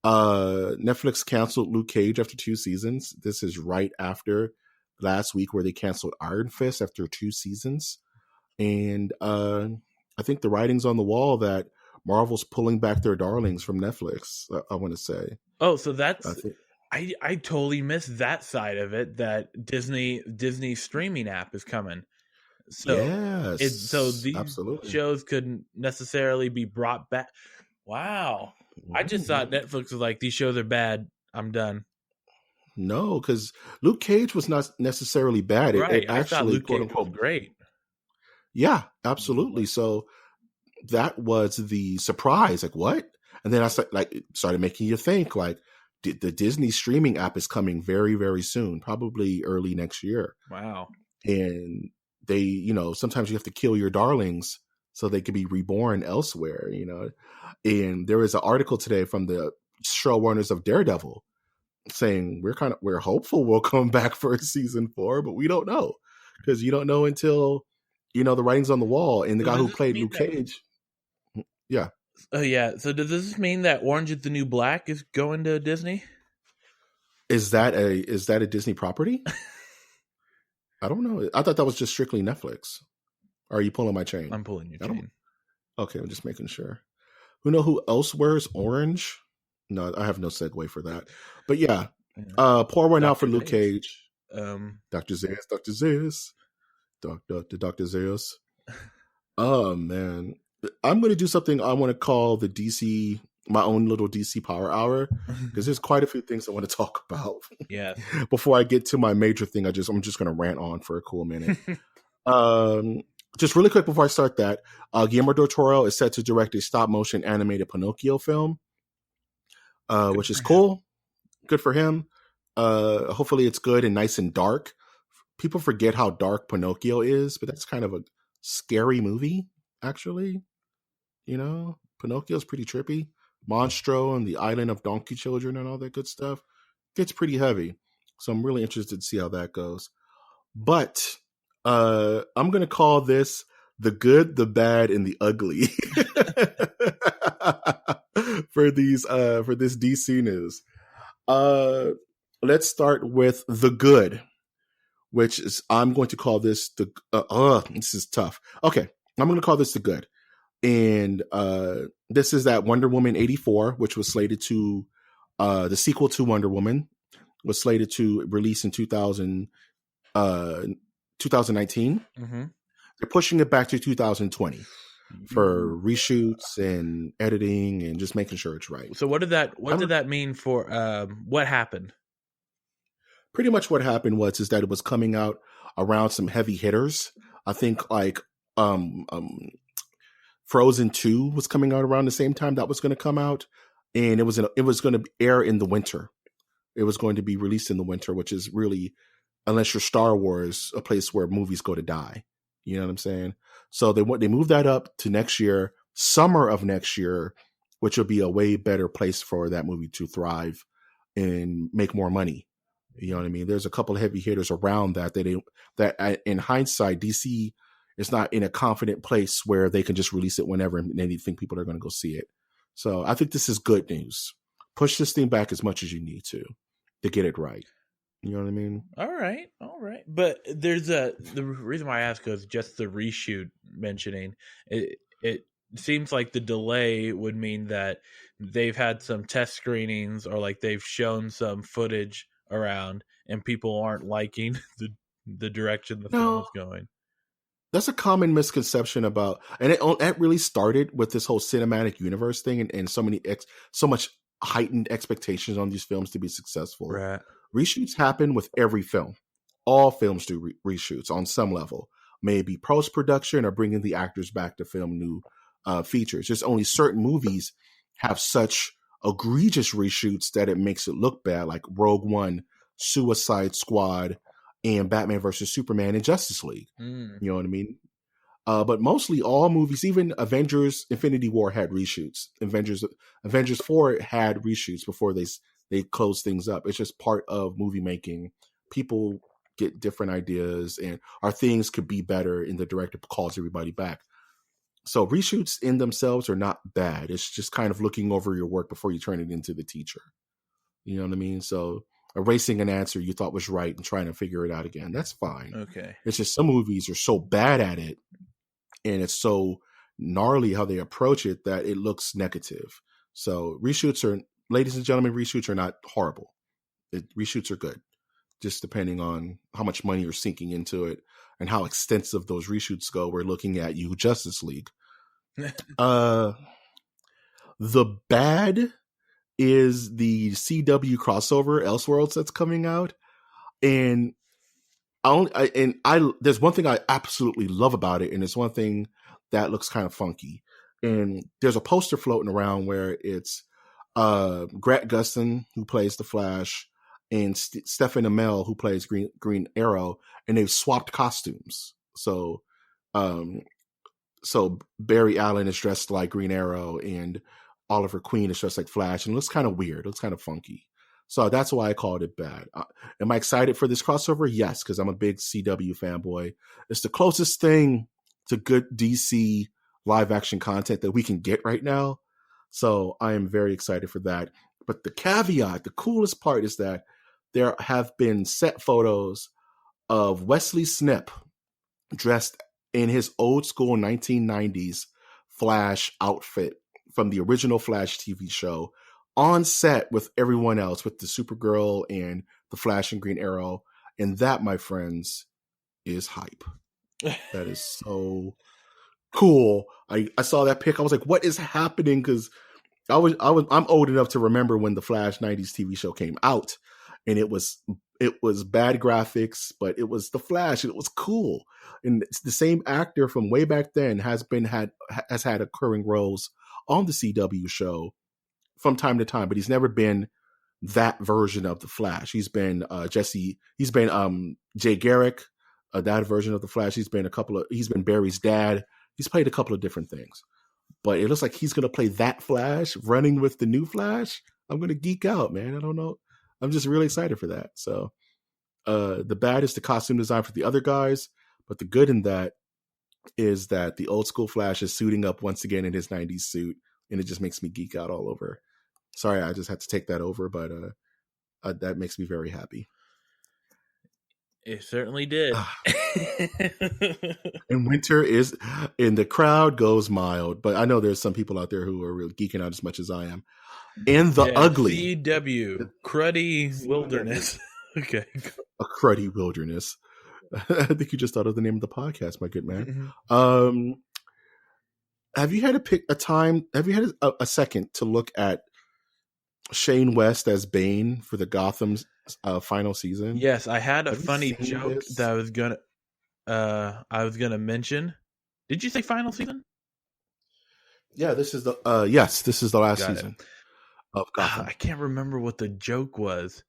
Netflix canceled Luke Cage after 2 seasons. This is right after last week where they canceled Iron Fist after 2 seasons. And I think the writing's on the wall that Marvel's pulling back their darlings from Netflix, I want to say. Oh, so that's... I totally missed that side of it, that Disney streaming app is coming. So, yes, so these absolutely. shows couldn't necessarily be brought back. Wow. I just thought Netflix was like, these shows are bad, I'm done. No, because Luke Cage was not necessarily bad. Right. It I thought actually, Luke Cage was great. Yeah, absolutely. So that was the surprise. Like, what? And then I started making you think, like, the Disney streaming app is coming very, very soon, probably early next year. Wow. And they, sometimes you have to kill your darlings so they can be reborn elsewhere, And there was an article today from the showrunners of Daredevil saying we're hopeful we'll come back for season 4, but we don't know because you don't know until, the writing's on the wall. And the guy who played Luke Cage. Yeah. Oh, yeah. So does this mean that Orange is the New Black is going to Disney? Is that a Disney property? I don't know. I thought that was just strictly Netflix. Or are you pulling my chain? I'm pulling your chain. Okay, I'm just making sure. Who else wears orange? No, I have no segue for that. But yeah, pour one out for Luke Cage. Dr. Zeus. Dr. Zeus. Oh, man. I'm going to do something I want to call the DC, my own little DC Power Hour, because there's quite a few things I want to talk about. Yeah. Before I get to my major thing, I'm just going to rant on for a cool minute. Just really quick before I start that, Guillermo del Toro is set to direct a stop-motion animated Pinocchio film, which is cool. Good for him. Hopefully it's good and nice and dark. People forget how dark Pinocchio is, but that's kind of a scary movie, actually. Pinocchio's pretty trippy. Monstro and the Island of Donkey Children and all that good stuff gets pretty heavy. So I'm really interested to see how that goes. But I'm going to call this the good, the bad, and the ugly for this DC news. Let's start with the good, which is, I'm going to call this this is tough. Okay, I'm going to call this the good. And this is that Wonder Woman 84, which was slated to, the sequel to Wonder Woman, was slated to release in 2019. Mm-hmm. They're pushing it back to 2020 for reshoots and editing and just making sure it's right. So what did that mean for what happened? Pretty much what happened is that it was coming out around some heavy hitters. I think like Frozen 2 was coming out around the same time that was going to come out, and it was going to air in the winter. It was going to be released in the winter, which is really, unless you're Star Wars, a place where movies go to die. You know what I'm saying? So they moved that up to next year, summer of next year, which will be a way better place for that movie to thrive and make more money. You know what I mean? There's a couple of heavy hitters around that in hindsight, DC is not in a confident place where they can just release it whenever and they think people are going to go see it. So I think this is good news. Push this thing back as much as you need to get it right. You know what I mean? All right. But there's the reason why I ask is just the reshoot mentioning it. It seems like the delay would mean that they've had some test screenings or like they've shown some footage around and people aren't liking the direction the film is going. That's a common misconception about, and it really started with this whole cinematic universe thing and so much heightened expectations on these films to be successful. Right. Reshoots happen with every film. All films do reshoots on some level. Maybe post-production or bringing the actors back to film new features. Just only certain movies have such egregious reshoots that it makes it look bad, like Rogue One, Suicide Squad, and Batman versus Superman and Justice League. You know what I mean? But mostly all movies, even Avengers Infinity War had reshoots. Avengers 4 had reshoots before they closed things up. It's just part of movie making. People get different ideas, and our things could be better, and the director calls everybody back. So reshoots in themselves are not bad. It's just kind of looking over your work before you turn it into the teacher. You know what I mean? So erasing an answer you thought was right and trying to figure it out again, that's fine. Okay. It's just some movies are so bad at it, and it's so gnarly how they approach it that it looks negative. So reshoots are, ladies and gentlemen, reshoots are not horrible. Reshoots are good, just depending on how much money you're sinking into it and how extensive those reshoots go. We're looking at you, Justice League. The bad is the CW crossover Elseworlds that's coming out, and there's one thing I absolutely love about it, and it's one thing that looks kind of funky. And there's a poster floating around where it's Grant Gustin, who plays the Flash, and Stephen Amell, who plays Green Arrow, and they've swapped costumes. So Barry Allen is dressed like Green Arrow, and Oliver Queen is dressed like Flash, and it looks kind of weird. It looks kind of funky. So that's why I called it bad. Am I excited for this crossover? Yes, because I'm a big CW fanboy. It's the closest thing to good DC live action content that we can get right now. So I am very excited for that. But the caveat, the coolest part is that there have been set photos of Wesley Snip dressed in his old school 1990s Flash outfit from the original Flash TV show on set with everyone else, with the Supergirl and the Flash and Green Arrow. And that, my friends, is hype. That is so cool. I saw that pic. I was like, what is happening? Because I'm old enough to remember when the Flash 90s TV show came out, and it was bad graphics, but it was the Flash, and it was cool. And it's the same actor from way back then has had occurring roles on the CW show from time to time, but he's never been that version of the Flash. He's been Jay Garrick, that version of the Flash. He's been Barry's dad. He's played a couple of different things, but it looks like he's going to play that Flash running with the new Flash. I'm going to geek out, man. I don't know. I'm just really excited for that. So the bad is the costume design for the other guys, but the good in that is that the old school Flash is suiting up once again in his 90s suit, and it just makes me geek out all over. Sorry, I just had to take that over, but that makes me very happy. It certainly did. And winter is, and the crowd goes mild, but I know there's some people out there who are really geeking out as much as I am. And the ugly CW Cruddy Wilderness. Okay, a cruddy wilderness. I think you just thought of the name of the podcast, my good man. Mm-hmm. Have you had a second to look at Shane West as Bane for the Gotham's final season? Yes, I had a funny joke that I was gonna mention. Did you say final season? Yeah, this is the last season of Gotham. I can't remember what the joke was.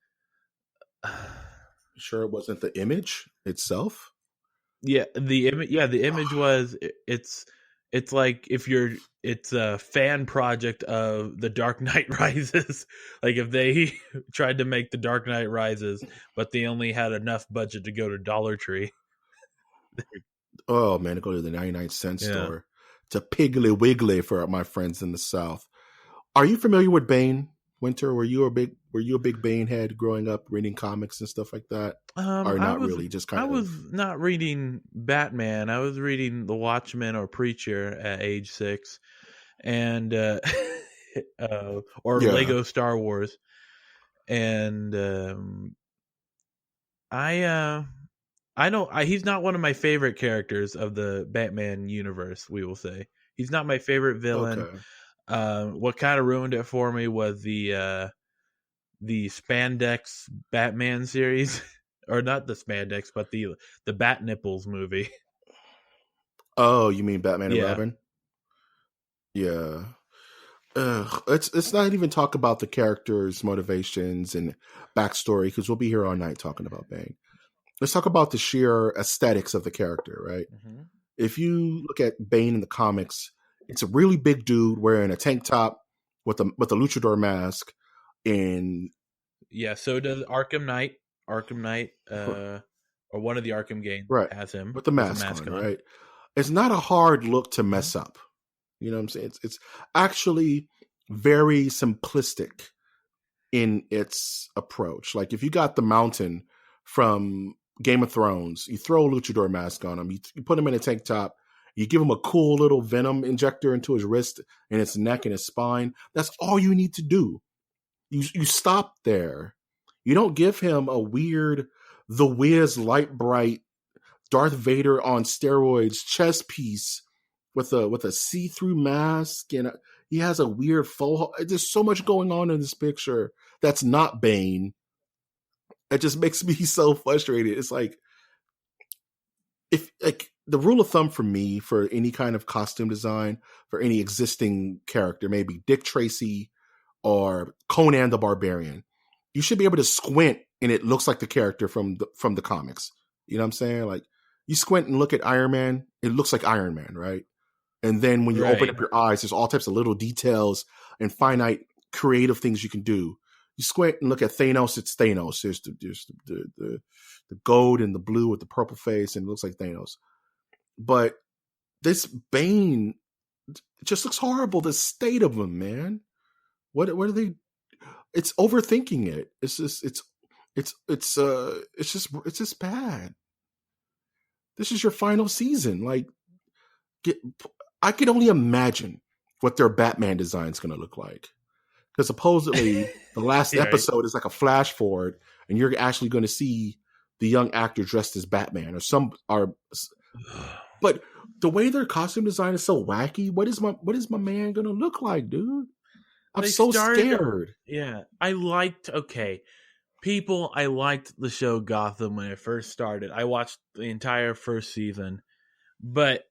Sure, it wasn't the image itself. Yeah, the image. Yeah, the image was. It's like it's a fan project of The Dark Knight Rises. Like if they tried to make The Dark Knight Rises, but they only had enough budget to go to Dollar Tree. Oh man, to go to the 99-cent store, to Piggly Wiggly for my friends in the South. Are you familiar with Bane, Winter? Were you a big Bane head growing up, reading comics and stuff like that? Or not really? Just kind of. I was not reading Batman. I was reading The Watchmen or Preacher at age 6, and Lego Star Wars, and I know he's not one of my favorite characters of the Batman universe. We will say he's not my favorite villain. Okay. What kind of ruined it for me was the spandex Batman series, or not the spandex, but the the Bat Nipples movie. Oh, you mean Batman and Robin? Yeah. Let's not even talk about the characters' motivations and backstory because we'll be here all night talking about Bane. Let's talk about the sheer aesthetics of the character, right? Mm-hmm. If you look at Bane in the comics, it's a really big dude wearing a tank top with a luchador mask, and Yeah, so does Arkham Knight. Arkham Knight, or one of the Arkham games right has him with the with a mask mask on, on. right? It's not a hard look to Mm-hmm. mess up. You know what I'm saying? It's actually very simplistic in its approach. Like if you got the Mountain from Game of Thrones, you throw a luchador mask on him, you put him in a tank top, you give him a cool little venom injector into his wrist and his neck and his spine. That's all you need to do. You stop there. You don't give him a weird, the Wiz light bright Darth Vader on steroids chest piece with a see through mask, and he has a weird faux. There's so much going on in this picture that's not Bane. It just makes me so frustrated. It's like if like the rule of thumb for me for any kind of costume design for any existing character, maybe Dick Tracy or Conan the Barbarian, you should be able to squint and it looks like the character from the comics. You know what I'm saying? Like you squint and look at Iron Man, it looks like Iron Man, right? And then when you open Right. up your eyes, there's all types of little details and finite creative things you can do. You squint and look at Thanos, it's Thanos. There's the gold and the blue with the purple face, and it looks like Thanos. But this Bane just looks horrible. The state of him, man. What are they? It's overthinking it. It's just it's just bad. This is your final season. Like, I can only imagine what their Batman design is going to look like. Because supposedly the last Right. episode is like a flash forward, and you're actually going to see the young actor dressed as Batman but the way their costume design is so wacky, what is my man going to look like, dude? I'm so scared. Yeah, I liked the show Gotham when it first started. I watched the entire first season, but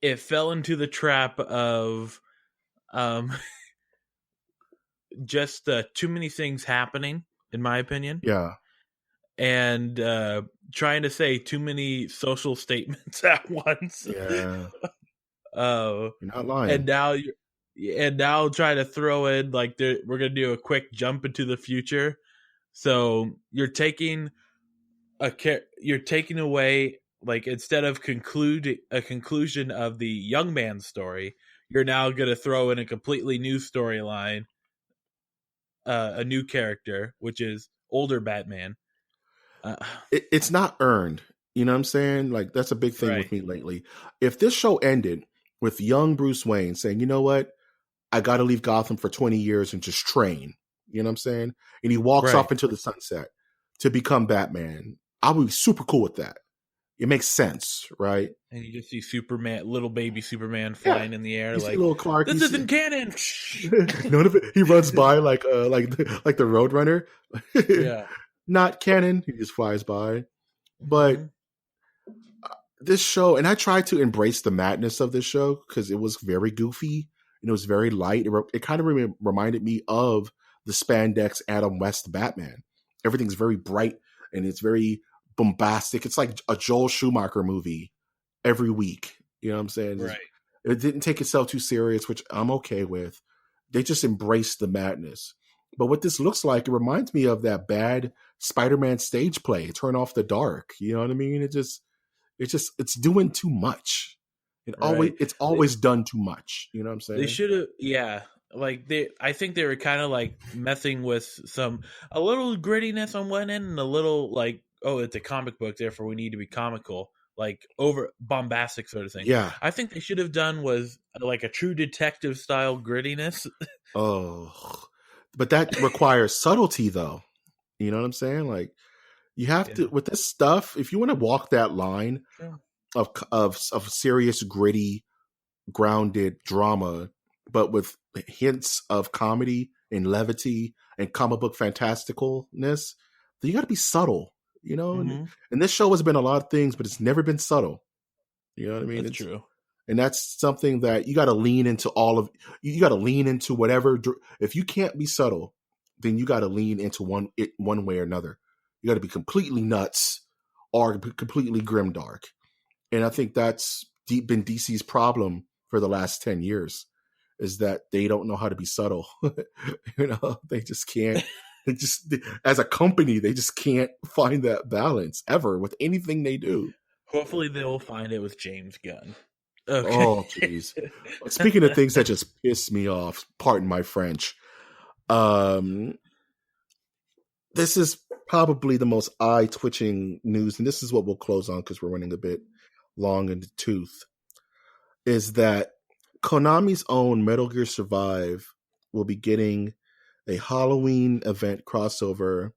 it fell into the trap of um just too many things happening, in my opinion, Yeah. and trying to say too many social statements at once. Yeah. uh, You're not lying. and now try to throw in like we're gonna do a quick jump into the future. So you're taking away, like, instead of a conclusion of the young man's story, you're now gonna throw in a completely new storyline, a new character, which is older Batman. It's not earned. You know what I'm saying? Like that's a big thing Right. with me lately. If this show ended with young Bruce Wayne saying, "You know what? I got to leave Gotham for 20 years and just train." You know what I'm saying? And he walks Right. off into the sunset to become Batman. I would be super cool with that. It makes sense, right? And you just see Superman, little baby Superman, flying in the air, You see like, little Clark. this isn't canon. None of it. He runs by like the Roadrunner. Yeah. Not canon. He just flies by. But this show, and I tried to embrace the madness of this show because it was very goofy and it was very light. It kind of reminded me of the spandex Adam West Batman. Everything's very bright and it's very bombastic. It's like a Joel Schumacher movie every week. You know what I'm saying? Right. It didn't take itself too serious, which I'm okay with. They just embraced the madness. But what this looks like, it reminds me of that bad Spider-Man stage play, Turn Off the Dark. You know what I mean? It's doing too much. It's always done too much. You know what I'm saying? They should have, yeah. Like I think they were kind of like messing with a little grittiness on one end and a little like, oh, it's a comic book, therefore we need to be comical, like over bombastic sort of thing. Yeah. I think they should have done was like a True Detective style grittiness. Oh, but that requires subtlety, though. You know what I'm saying? Like you have to with this stuff. If you want to walk that line of serious, gritty, grounded drama, but with hints of comedy and levity and comic book fantasticalness, then you got to be subtle. You know, and this show has been a lot of things, but it's never been subtle. You know what I mean? That's true. And that's something that you got to lean into you got to lean into whatever. If you can't be subtle, then you got to lean into one way or another. You got to be completely nuts or completely grimdark. And I think that's been DC's problem for the last 10 years is that they don't know how to be subtle. They just can't. As a company, they just can't find that balance ever with anything they do. Hopefully they'll find it with James Gunn. Okay. Oh, jeez. Speaking of things that just piss me off, pardon my French. This is probably the most eye-twitching news, and this is what we'll close on because we're running a bit long in the tooth, is that Konami's own Metal Gear Survive will be getting a Halloween event crossover,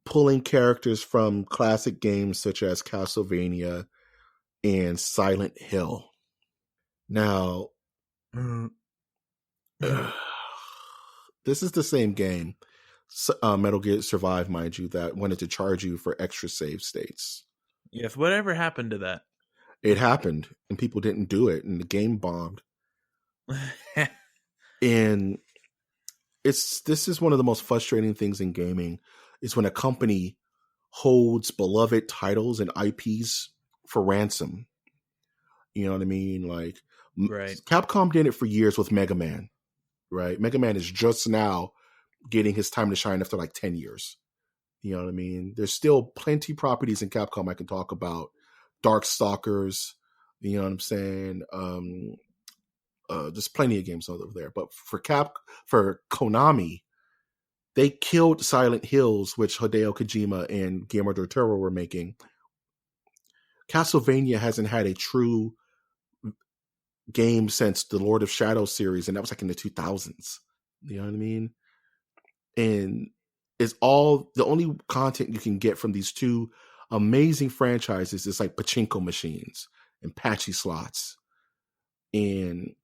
pulling characters from classic games such as Castlevania and Silent Hill. Now, this is the same game, Metal Gear Survive, mind you, that wanted to charge you for extra save states. Yes, whatever happened to that? It happened, and people didn't do it, and the game bombed. And this is one of the most frustrating things in gaming, is when a company holds beloved titles and IPs for ransom. You know what I mean? Like, right. Capcom did it for years with Mega Man, right? Mega Man is just now getting his time to shine after like 10 years. You know what I mean? There's still plenty properties in Capcom I can talk about. Darkstalkers, you know what I'm saying? There's plenty of games over there. But for Konami, they killed Silent Hills, which Hideo Kojima and Guillermo del Toro were making. Castlevania hasn't had a true game since the Lord of Shadows series, and that was like in the 2000s. You know what I mean? And it's all the only content you can get from these two amazing franchises is like pachinko machines and patchy slots. And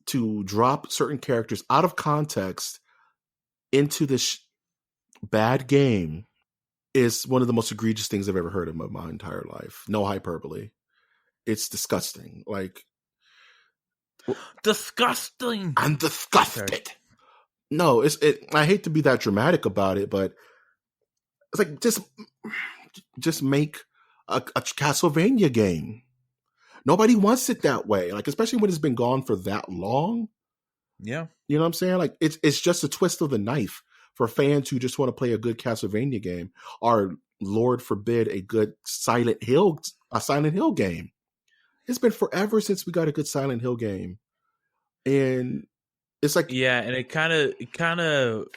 to drop certain characters out of context into this bad game is one of the most egregious things I've ever heard of in my entire life. No hyperbole. It's disgusting. Like, disgusting. I'm disgusted. Sorry. No, I hate to be that dramatic about it, but it's like just make a Castlevania game. Nobody wants it that way. Like, especially when it's been gone for that long. Yeah. You know what I'm saying? Like, it's just a twist of the knife for fans who just want to play a good Castlevania game, or Lord forbid a good Silent Hill game. It's been forever since we got a good Silent Hill game. And it's like, yeah, and it kind of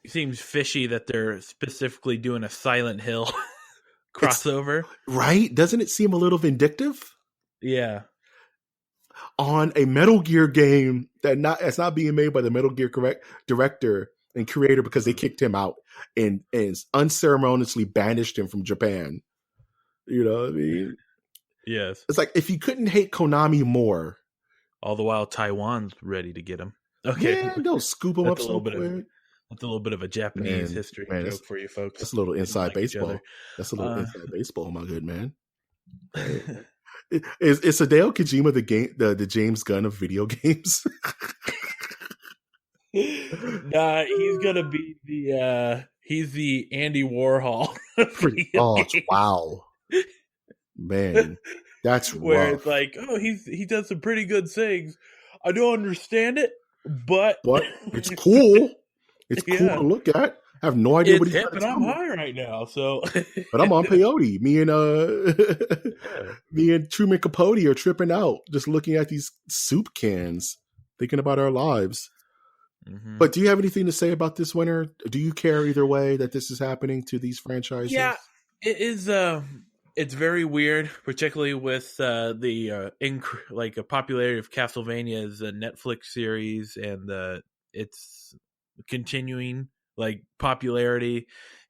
seems fishy that they're specifically doing a Silent Hill crossover, right? Doesn't it seem a little vindictive? Yeah, on a Metal Gear game that's not being made by the Metal Gear director and creator because they kicked him out and unceremoniously banished him from Japan. You know what I mean? Yes. It's like, if you couldn't hate Konami more. All the while Taiwan's ready to get him. Okay. Yeah, they'll scoop him up so quick. That's a little bit of a Japanese history joke for you folks. That's a little inside baseball. That's a little inside baseball, my good man. Is Hideo Kojima the James Gunn of video games? Nah, he's gonna be he's the Andy Warhol. Oh, wow, man, that's where rough. It's like, oh, he does some pretty good things. I don't understand it, but it's cool. It's cool to look at. I have no idea what he's hip, and I'm high right now, so. But I'm on peyote. Me and Truman Capote are tripping out, just looking at these soup cans, thinking about our lives. Mm-hmm. But do you have anything to say about this winter? Do you care either way that this is happening to these franchises? Yeah, it is. It's very weird, particularly with the popularity of Castlevania as a Netflix series, and it's continuing popularity.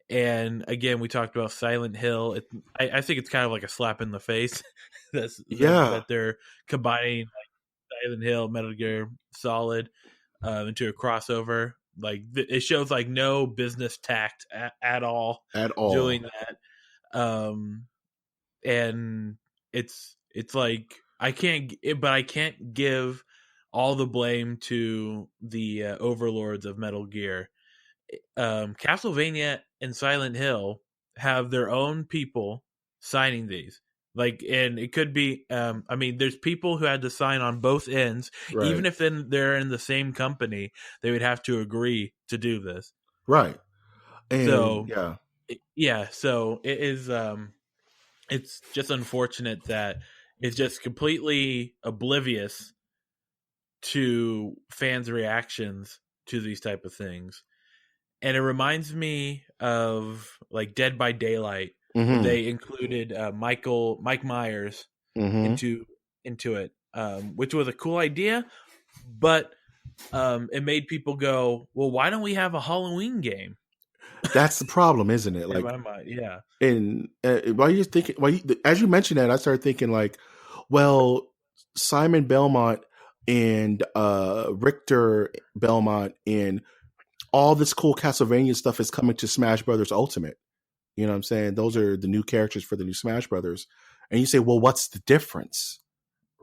And again, we talked about Silent Hill. I think it's kind of like a slap in the face that they're combining Silent Hill, Metal Gear Solid into a crossover. It shows no business tact at all doing that. And It's like I can't give all the blame to the overlords of Metal Gear. Castlevania and Silent Hill have their own people signing these. Like, and it could be, I mean, there's people who had to sign on both ends. Right. Even if they're in the same company, they would have to agree to do this. Right. And so, yeah. So it is, it's just unfortunate that it's just completely oblivious to fans' reactions to these type of things. And it reminds me of like Dead by Daylight. Mm-hmm. They included Mike Myers into it, which was a cool idea, but it made people go, "Well, why don't we have a Halloween game?" That's the problem, isn't it? Like, in my mind, yeah. And while you're thinking, as you mentioned that, I started thinking like, well, Simon Belmont and Richter Belmont and all this cool Castlevania stuff is coming to Smash Brothers Ultimate. You know what I'm saying? Those are the new characters for the new Smash Brothers. And you say, well, what's the difference?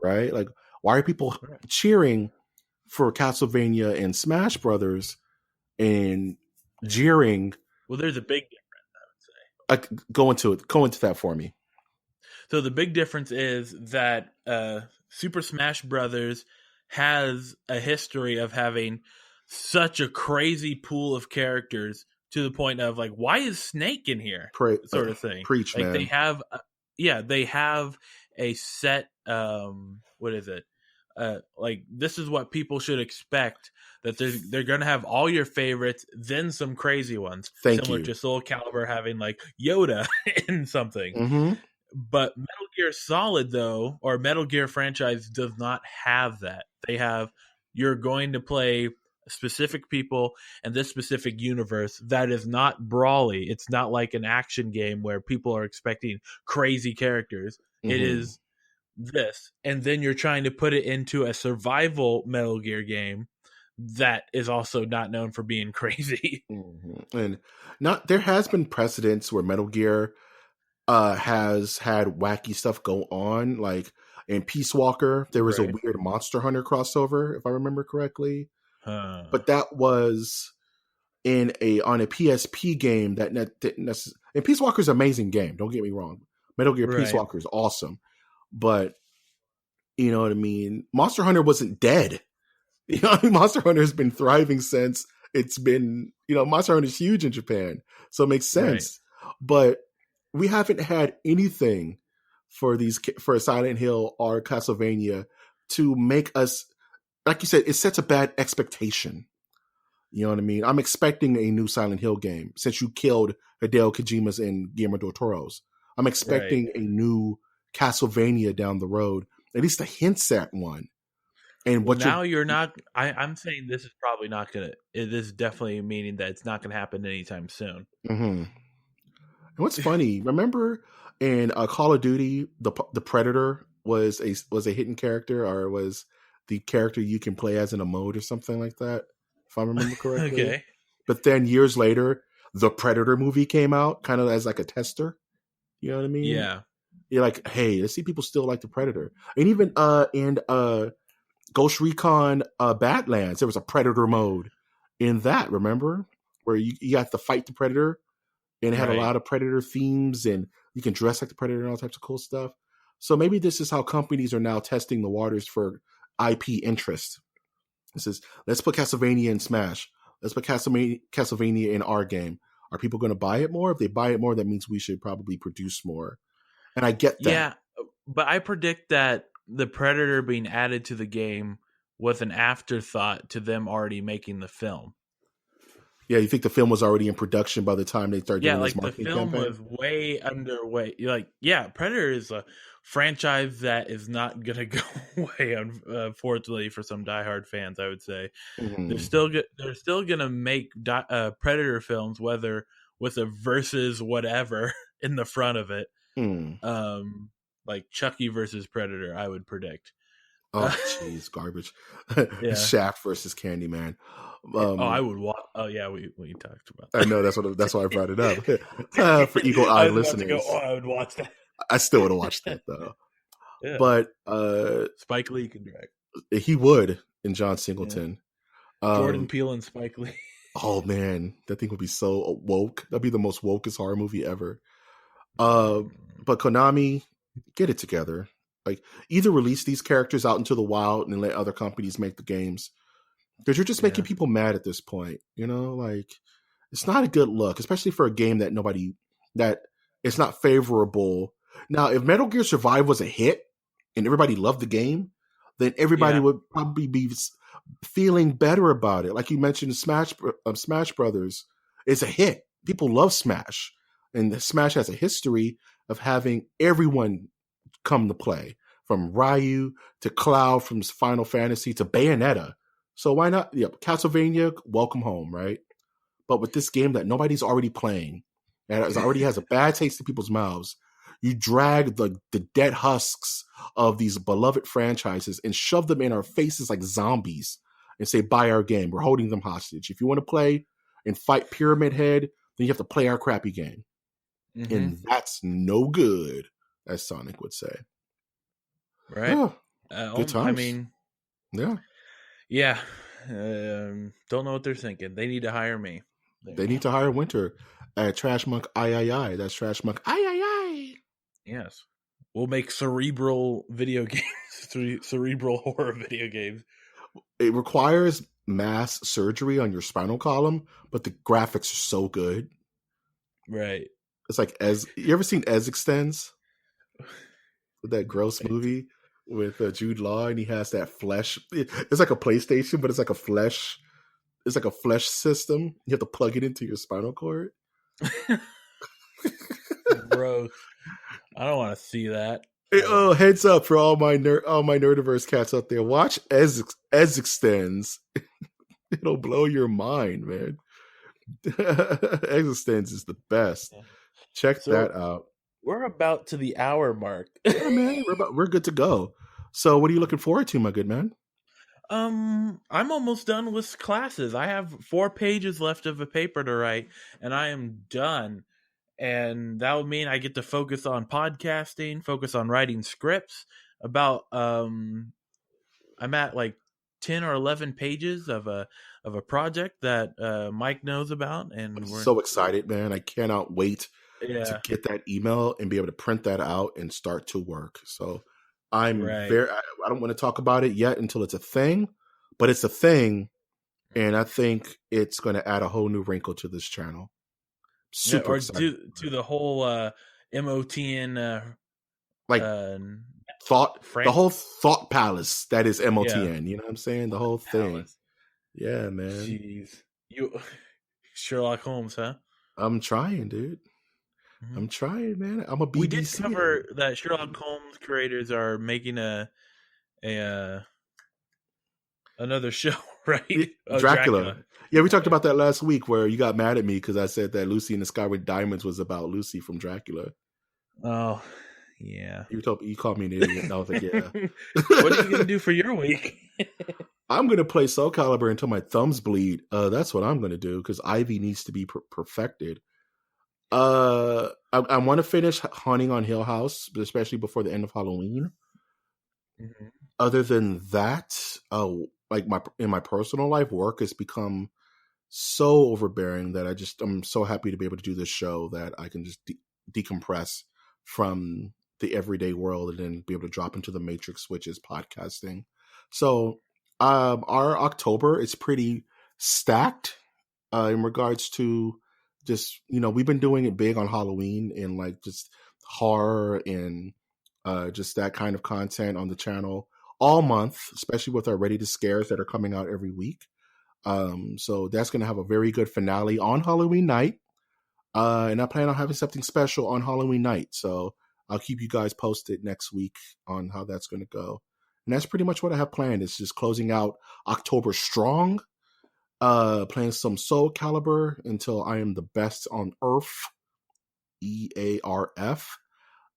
Right? Like, why are people cheering for Castlevania and Smash Brothers and jeering? Well, there's a big difference, I would say. Go into that for me. So the big difference is that Super Smash Brothers has a history of having such a crazy pool of characters to the point of like, why is Snake in here? Sort of thing. Preach, like man. They have a set. What is it? Like, this is what people should expect. That they're gonna have all your favorites, then some crazy ones, similar to Soul Calibur having like Yoda in something. Mm-hmm. But Metal Gear Solid, though, or Metal Gear franchise, does not have that. They have, you're going to play specific people and this specific universe that is not brawly. It's not like an action game where people are expecting crazy characters. Mm-hmm. It is this. And then you're trying to put it into a survival Metal Gear game that is also not known for being crazy. Mm-hmm. And there has been precedents where Metal Gear has had wacky stuff go on. Like in Peace Walker, there was a weird Monster Hunter crossover, if I remember correctly. But that was on a PSP game that didn't necessarily. And Peace Walker is an amazing game. Don't get me wrong. Metal Gear Peace Walker is awesome. But you know what I mean? Monster Hunter wasn't dead. You know, Monster Hunter has been thriving since it's been, Monster Hunter is huge in Japan. So it makes sense. Right. But we haven't had anything for Silent Hill or Castlevania to make us, like you said, it sets a bad expectation. You know what I mean? I'm expecting a new Silent Hill game since you killed Hideo Kojima's and Guillermo del Toro's. I'm expecting a new Castlevania down the road, at least a hints at one. And you're not. I'm saying this is probably not gonna. It is definitely meaning that it's not gonna happen anytime soon. Mm-hmm. And what's funny? Remember in Call of Duty, the Predator was a hidden character, or was the character you can play as in a mode or something like that, if I remember correctly. Okay. But then years later, the Predator movie came out, kind of as like a tester. You know what I mean? Yeah. You're like, hey, let's see, people still like the Predator, and even Ghost Recon Badlands, there was a Predator mode in that, remember? Where you got to fight the Predator, and it had a lot of Predator themes, and you can dress like the Predator and all types of cool stuff. So maybe this is how companies are now testing the waters for IP interest. This is, let's put Castlevania in Smash. Let's put Castlevania in our game. Are people going to buy it more? If they buy it more, that means we should probably produce more. And I get that. Yeah, but I predict that the Predator being added to the game was an afterthought to them already making the film. Yeah, you think the film was already in production by the time they started doing this marketing campaign? Yeah, like the film was way underway. Like, yeah, Predator is a franchise that is not going to go away, unfortunately, for some diehard fans, I would say. Mm-hmm. They're still going to make Predator films, whether with a versus whatever in the front of it. Like Chucky versus Predator, I would predict. Oh, jeez, garbage. Yeah. Shaft versus Candyman. I would watch. Oh, yeah, we talked about that. I know, that's why I brought it up. For eagle-eyed listeners. I would watch that. I still would have watched that, though. Yeah. But Spike Lee can direct. he would in John Yeah. Singleton. Jordan Peele and Spike Lee. Oh man, that thing would be so woke. That'd be the most wokest horror movie ever. Mm. But Konami, get it together. Like, either release these characters out into the wild and let other companies make the games, because you're just making people mad at this point. You know, like, it's not a good look, especially for a game that it's not favorable. Now, if Metal Gear Survive was a hit and everybody loved the game, then everybody would probably be feeling better about it. Like you mentioned, Smash Brothers is a hit. People love Smash, and Smash has a history of having everyone come to play, from Ryu to Cloud, from Final Fantasy to Bayonetta. So why not? Yep, Castlevania, welcome home, right? But with this game that nobody's already playing, and it already has a bad taste in people's mouths, you drag the dead husks of these beloved franchises and shove them in our faces like zombies and say, buy our game. We're holding them hostage. If you want to play and fight Pyramid Head, then you have to play our crappy game. Mm-hmm. And that's no good, as Sonic would say. Right. Good times. I mean, yeah. Yeah. Don't know what they're thinking. They need to hire me. They need to hire Winter at Trash Monk I. That's Trash Monk I. Yes. We'll make cerebral video games, cerebral horror video games. It requires mass surgery on your spinal column, but the graphics are so good. Right. It's like you ever seen Ez Extends? That gross movie with Jude Law, and he has that flesh. It's like a PlayStation, but it's like a flesh. It's like a flesh system. You have to plug it into your spinal cord. Gross. I don't want to see that. Oh, heads up for all my Nerdiverse cats out there. Watch Ez Extends. It'll blow your mind, man. Ez Extends is the best. Check that out. We're about to the hour mark. Yeah, man. We're good to go. So what are you looking forward to, my good man? I'm almost done with classes. I have 4 pages left of a paper to write, and I am done. And that would mean I get to focus on podcasting, focus on writing scripts. About I'm at like 10 or 11 pages of a project that Mike knows about, and we're so excited, man. I cannot wait to get that email and be able to print that out and start to work. So I'm I don't want to talk about it yet until it's a thing, but it's a thing, and I think it's going to add a whole new wrinkle to this channel. Super excited. To the whole MOTN thought, the whole thought palace that is MOTN. You know what I'm saying? The whole thing. Yeah, man. Jeez, you Sherlock Holmes, huh? I'm trying, dude. Mm-hmm. I'm trying, man. I'm a BBC. We did cover that Sherlock Holmes creators are making another show, right? Dracula. Yeah, we talked about that last week where you got mad at me because I said that Lucy in the Sky with Diamonds was about Lucy from Dracula. Oh, yeah. You called me an idiot, and I was like, yeah. What are you going to do for your week? I'm going to play Soul Calibur until my thumbs bleed. That's what I'm going to do because Ivy needs to be perfected. I want to finish Haunting on Hill House, especially before the end of Halloween. Mm-hmm. Other than that, like in my personal life, work has become so overbearing that I'm so happy to be able to do this show that I can just decompress from the everyday world and then be able to drop into the matrix, which is podcasting. So our October is pretty stacked in regards to just, we've been doing it big on Halloween and like just horror and just that kind of content on the channel all month, especially with our Ready to Scares that are coming out every week. So that's going to have a very good finale on Halloween night. And I plan on having something special on Halloween night. So I'll keep you guys posted next week on how that's going to go. And that's pretty much what I have planned. It's just closing out October strong, playing some Soul Calibur until I am the best on Earth, EARF,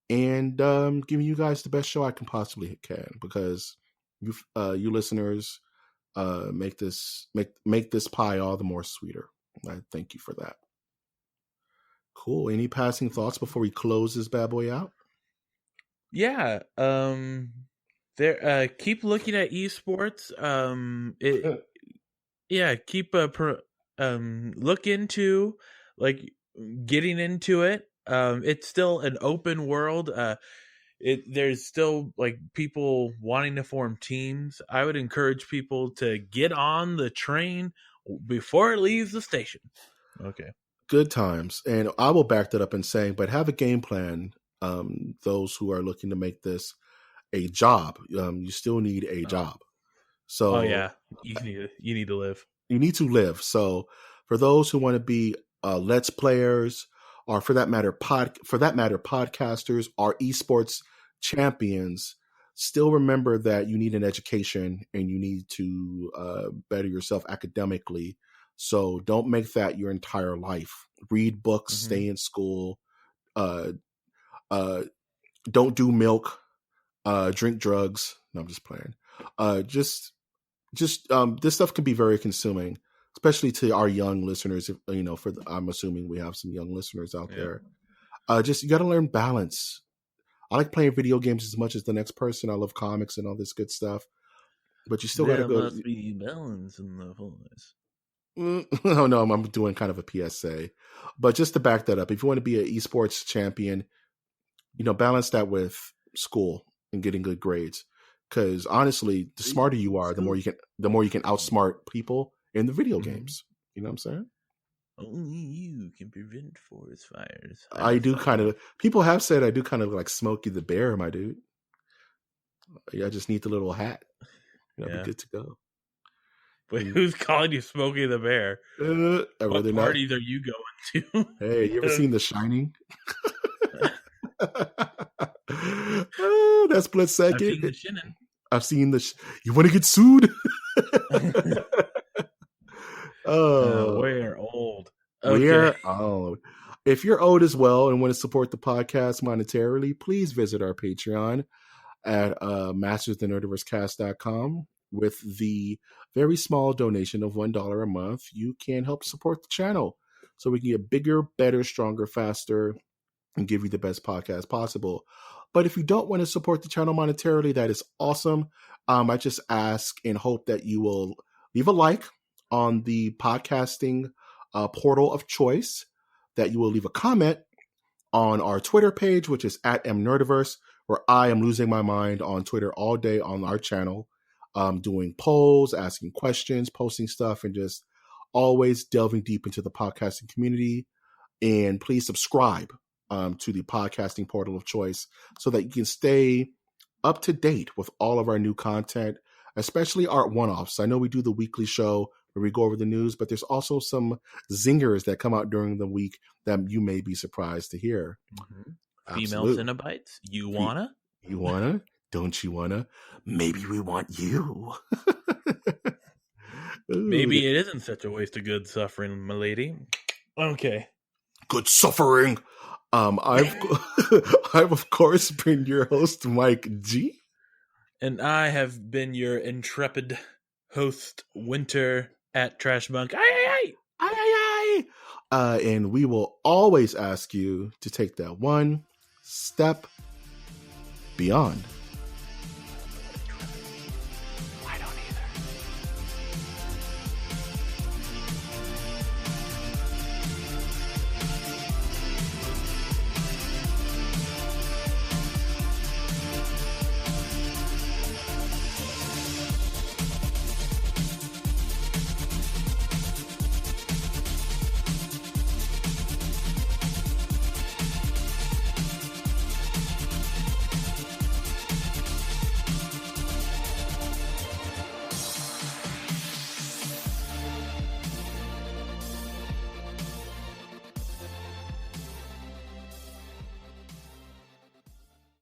and giving you guys the best show I can possibly can, because you listeners make this pie all the more sweeter. I thank you for that. Cool. Any passing thoughts before we close this bad boy out? Yeah. There. Keep looking at esports. Keep look into like getting into it. It's still an open world. There's still like people wanting to form teams. I would encourage people to get on the train before it leaves the station. Okay. Good times. And I will back that up in saying, but have a game plan. Those who are looking to make this a job, you still need a job. So, you need to live. You need to live. So, for those who want to be Let's Players, or for that matter, podcasters or esports champions, still remember that you need an education and you need to better yourself academically. So don't make that your entire life. Read books, stay in school, don't do milk, drink drugs. No, I'm just playing. Just this stuff can be very consuming, especially to our young listeners. I'm assuming we have some young listeners out there. You got to learn balance. I like playing video games as much as the next person. I love comics and all this good stuff, but you still got to go. There must be balance in the voice. Oh no, I'm doing kind of a PSA, but just to back that up, if you want to be an esports champion, balance that with school and getting good grades. Because honestly, the smarter you are, the more you can outsmart people in the video games. You know what I'm saying? Only you can prevent forest fires. I do kind of. People have said I do kind of like Smokey the Bear, my dude. I just need the little hat. I'll be good to go. But who's calling you Smokey the Bear? What parties are you going to? Hey, you ever seen The Shining? That's split second. I've seen the Shinnin'. I've seen you want to get sued? We're old. Okay. We're old. If you're old as well and want to support the podcast monetarily, please visit our Patreon at mastersthenerdiversecast.com. With the very small donation of $1 a month, you can help support the channel so we can get bigger, better, stronger, faster, and give you the best podcast possible. But if you don't want to support the channel monetarily, that is awesome. I just ask and hope that you will leave a like on the podcasting portal of choice, that you will leave a comment on our Twitter page, which is at mnerdiverse, where I am losing my mind on Twitter all day on our channel, doing polls, asking questions, posting stuff, and just always delving deep into the podcasting community. And please subscribe to the podcasting portal of choice so that you can stay up to date with all of our new content, especially our one-offs. I know we do the weekly show where we go over the news, but there's also some zingers that come out during the week that you may be surprised to hear. Female Cenobites, you wanna? You wanna? Don't you wanna? Maybe we want you. Maybe it isn't such a waste of good suffering, my lady. Okay. Good suffering. I've of course been your host, Mike G. And I have been your intrepid host, Winter at Trashbunk. Aye. And we will always ask you to take that one step beyond.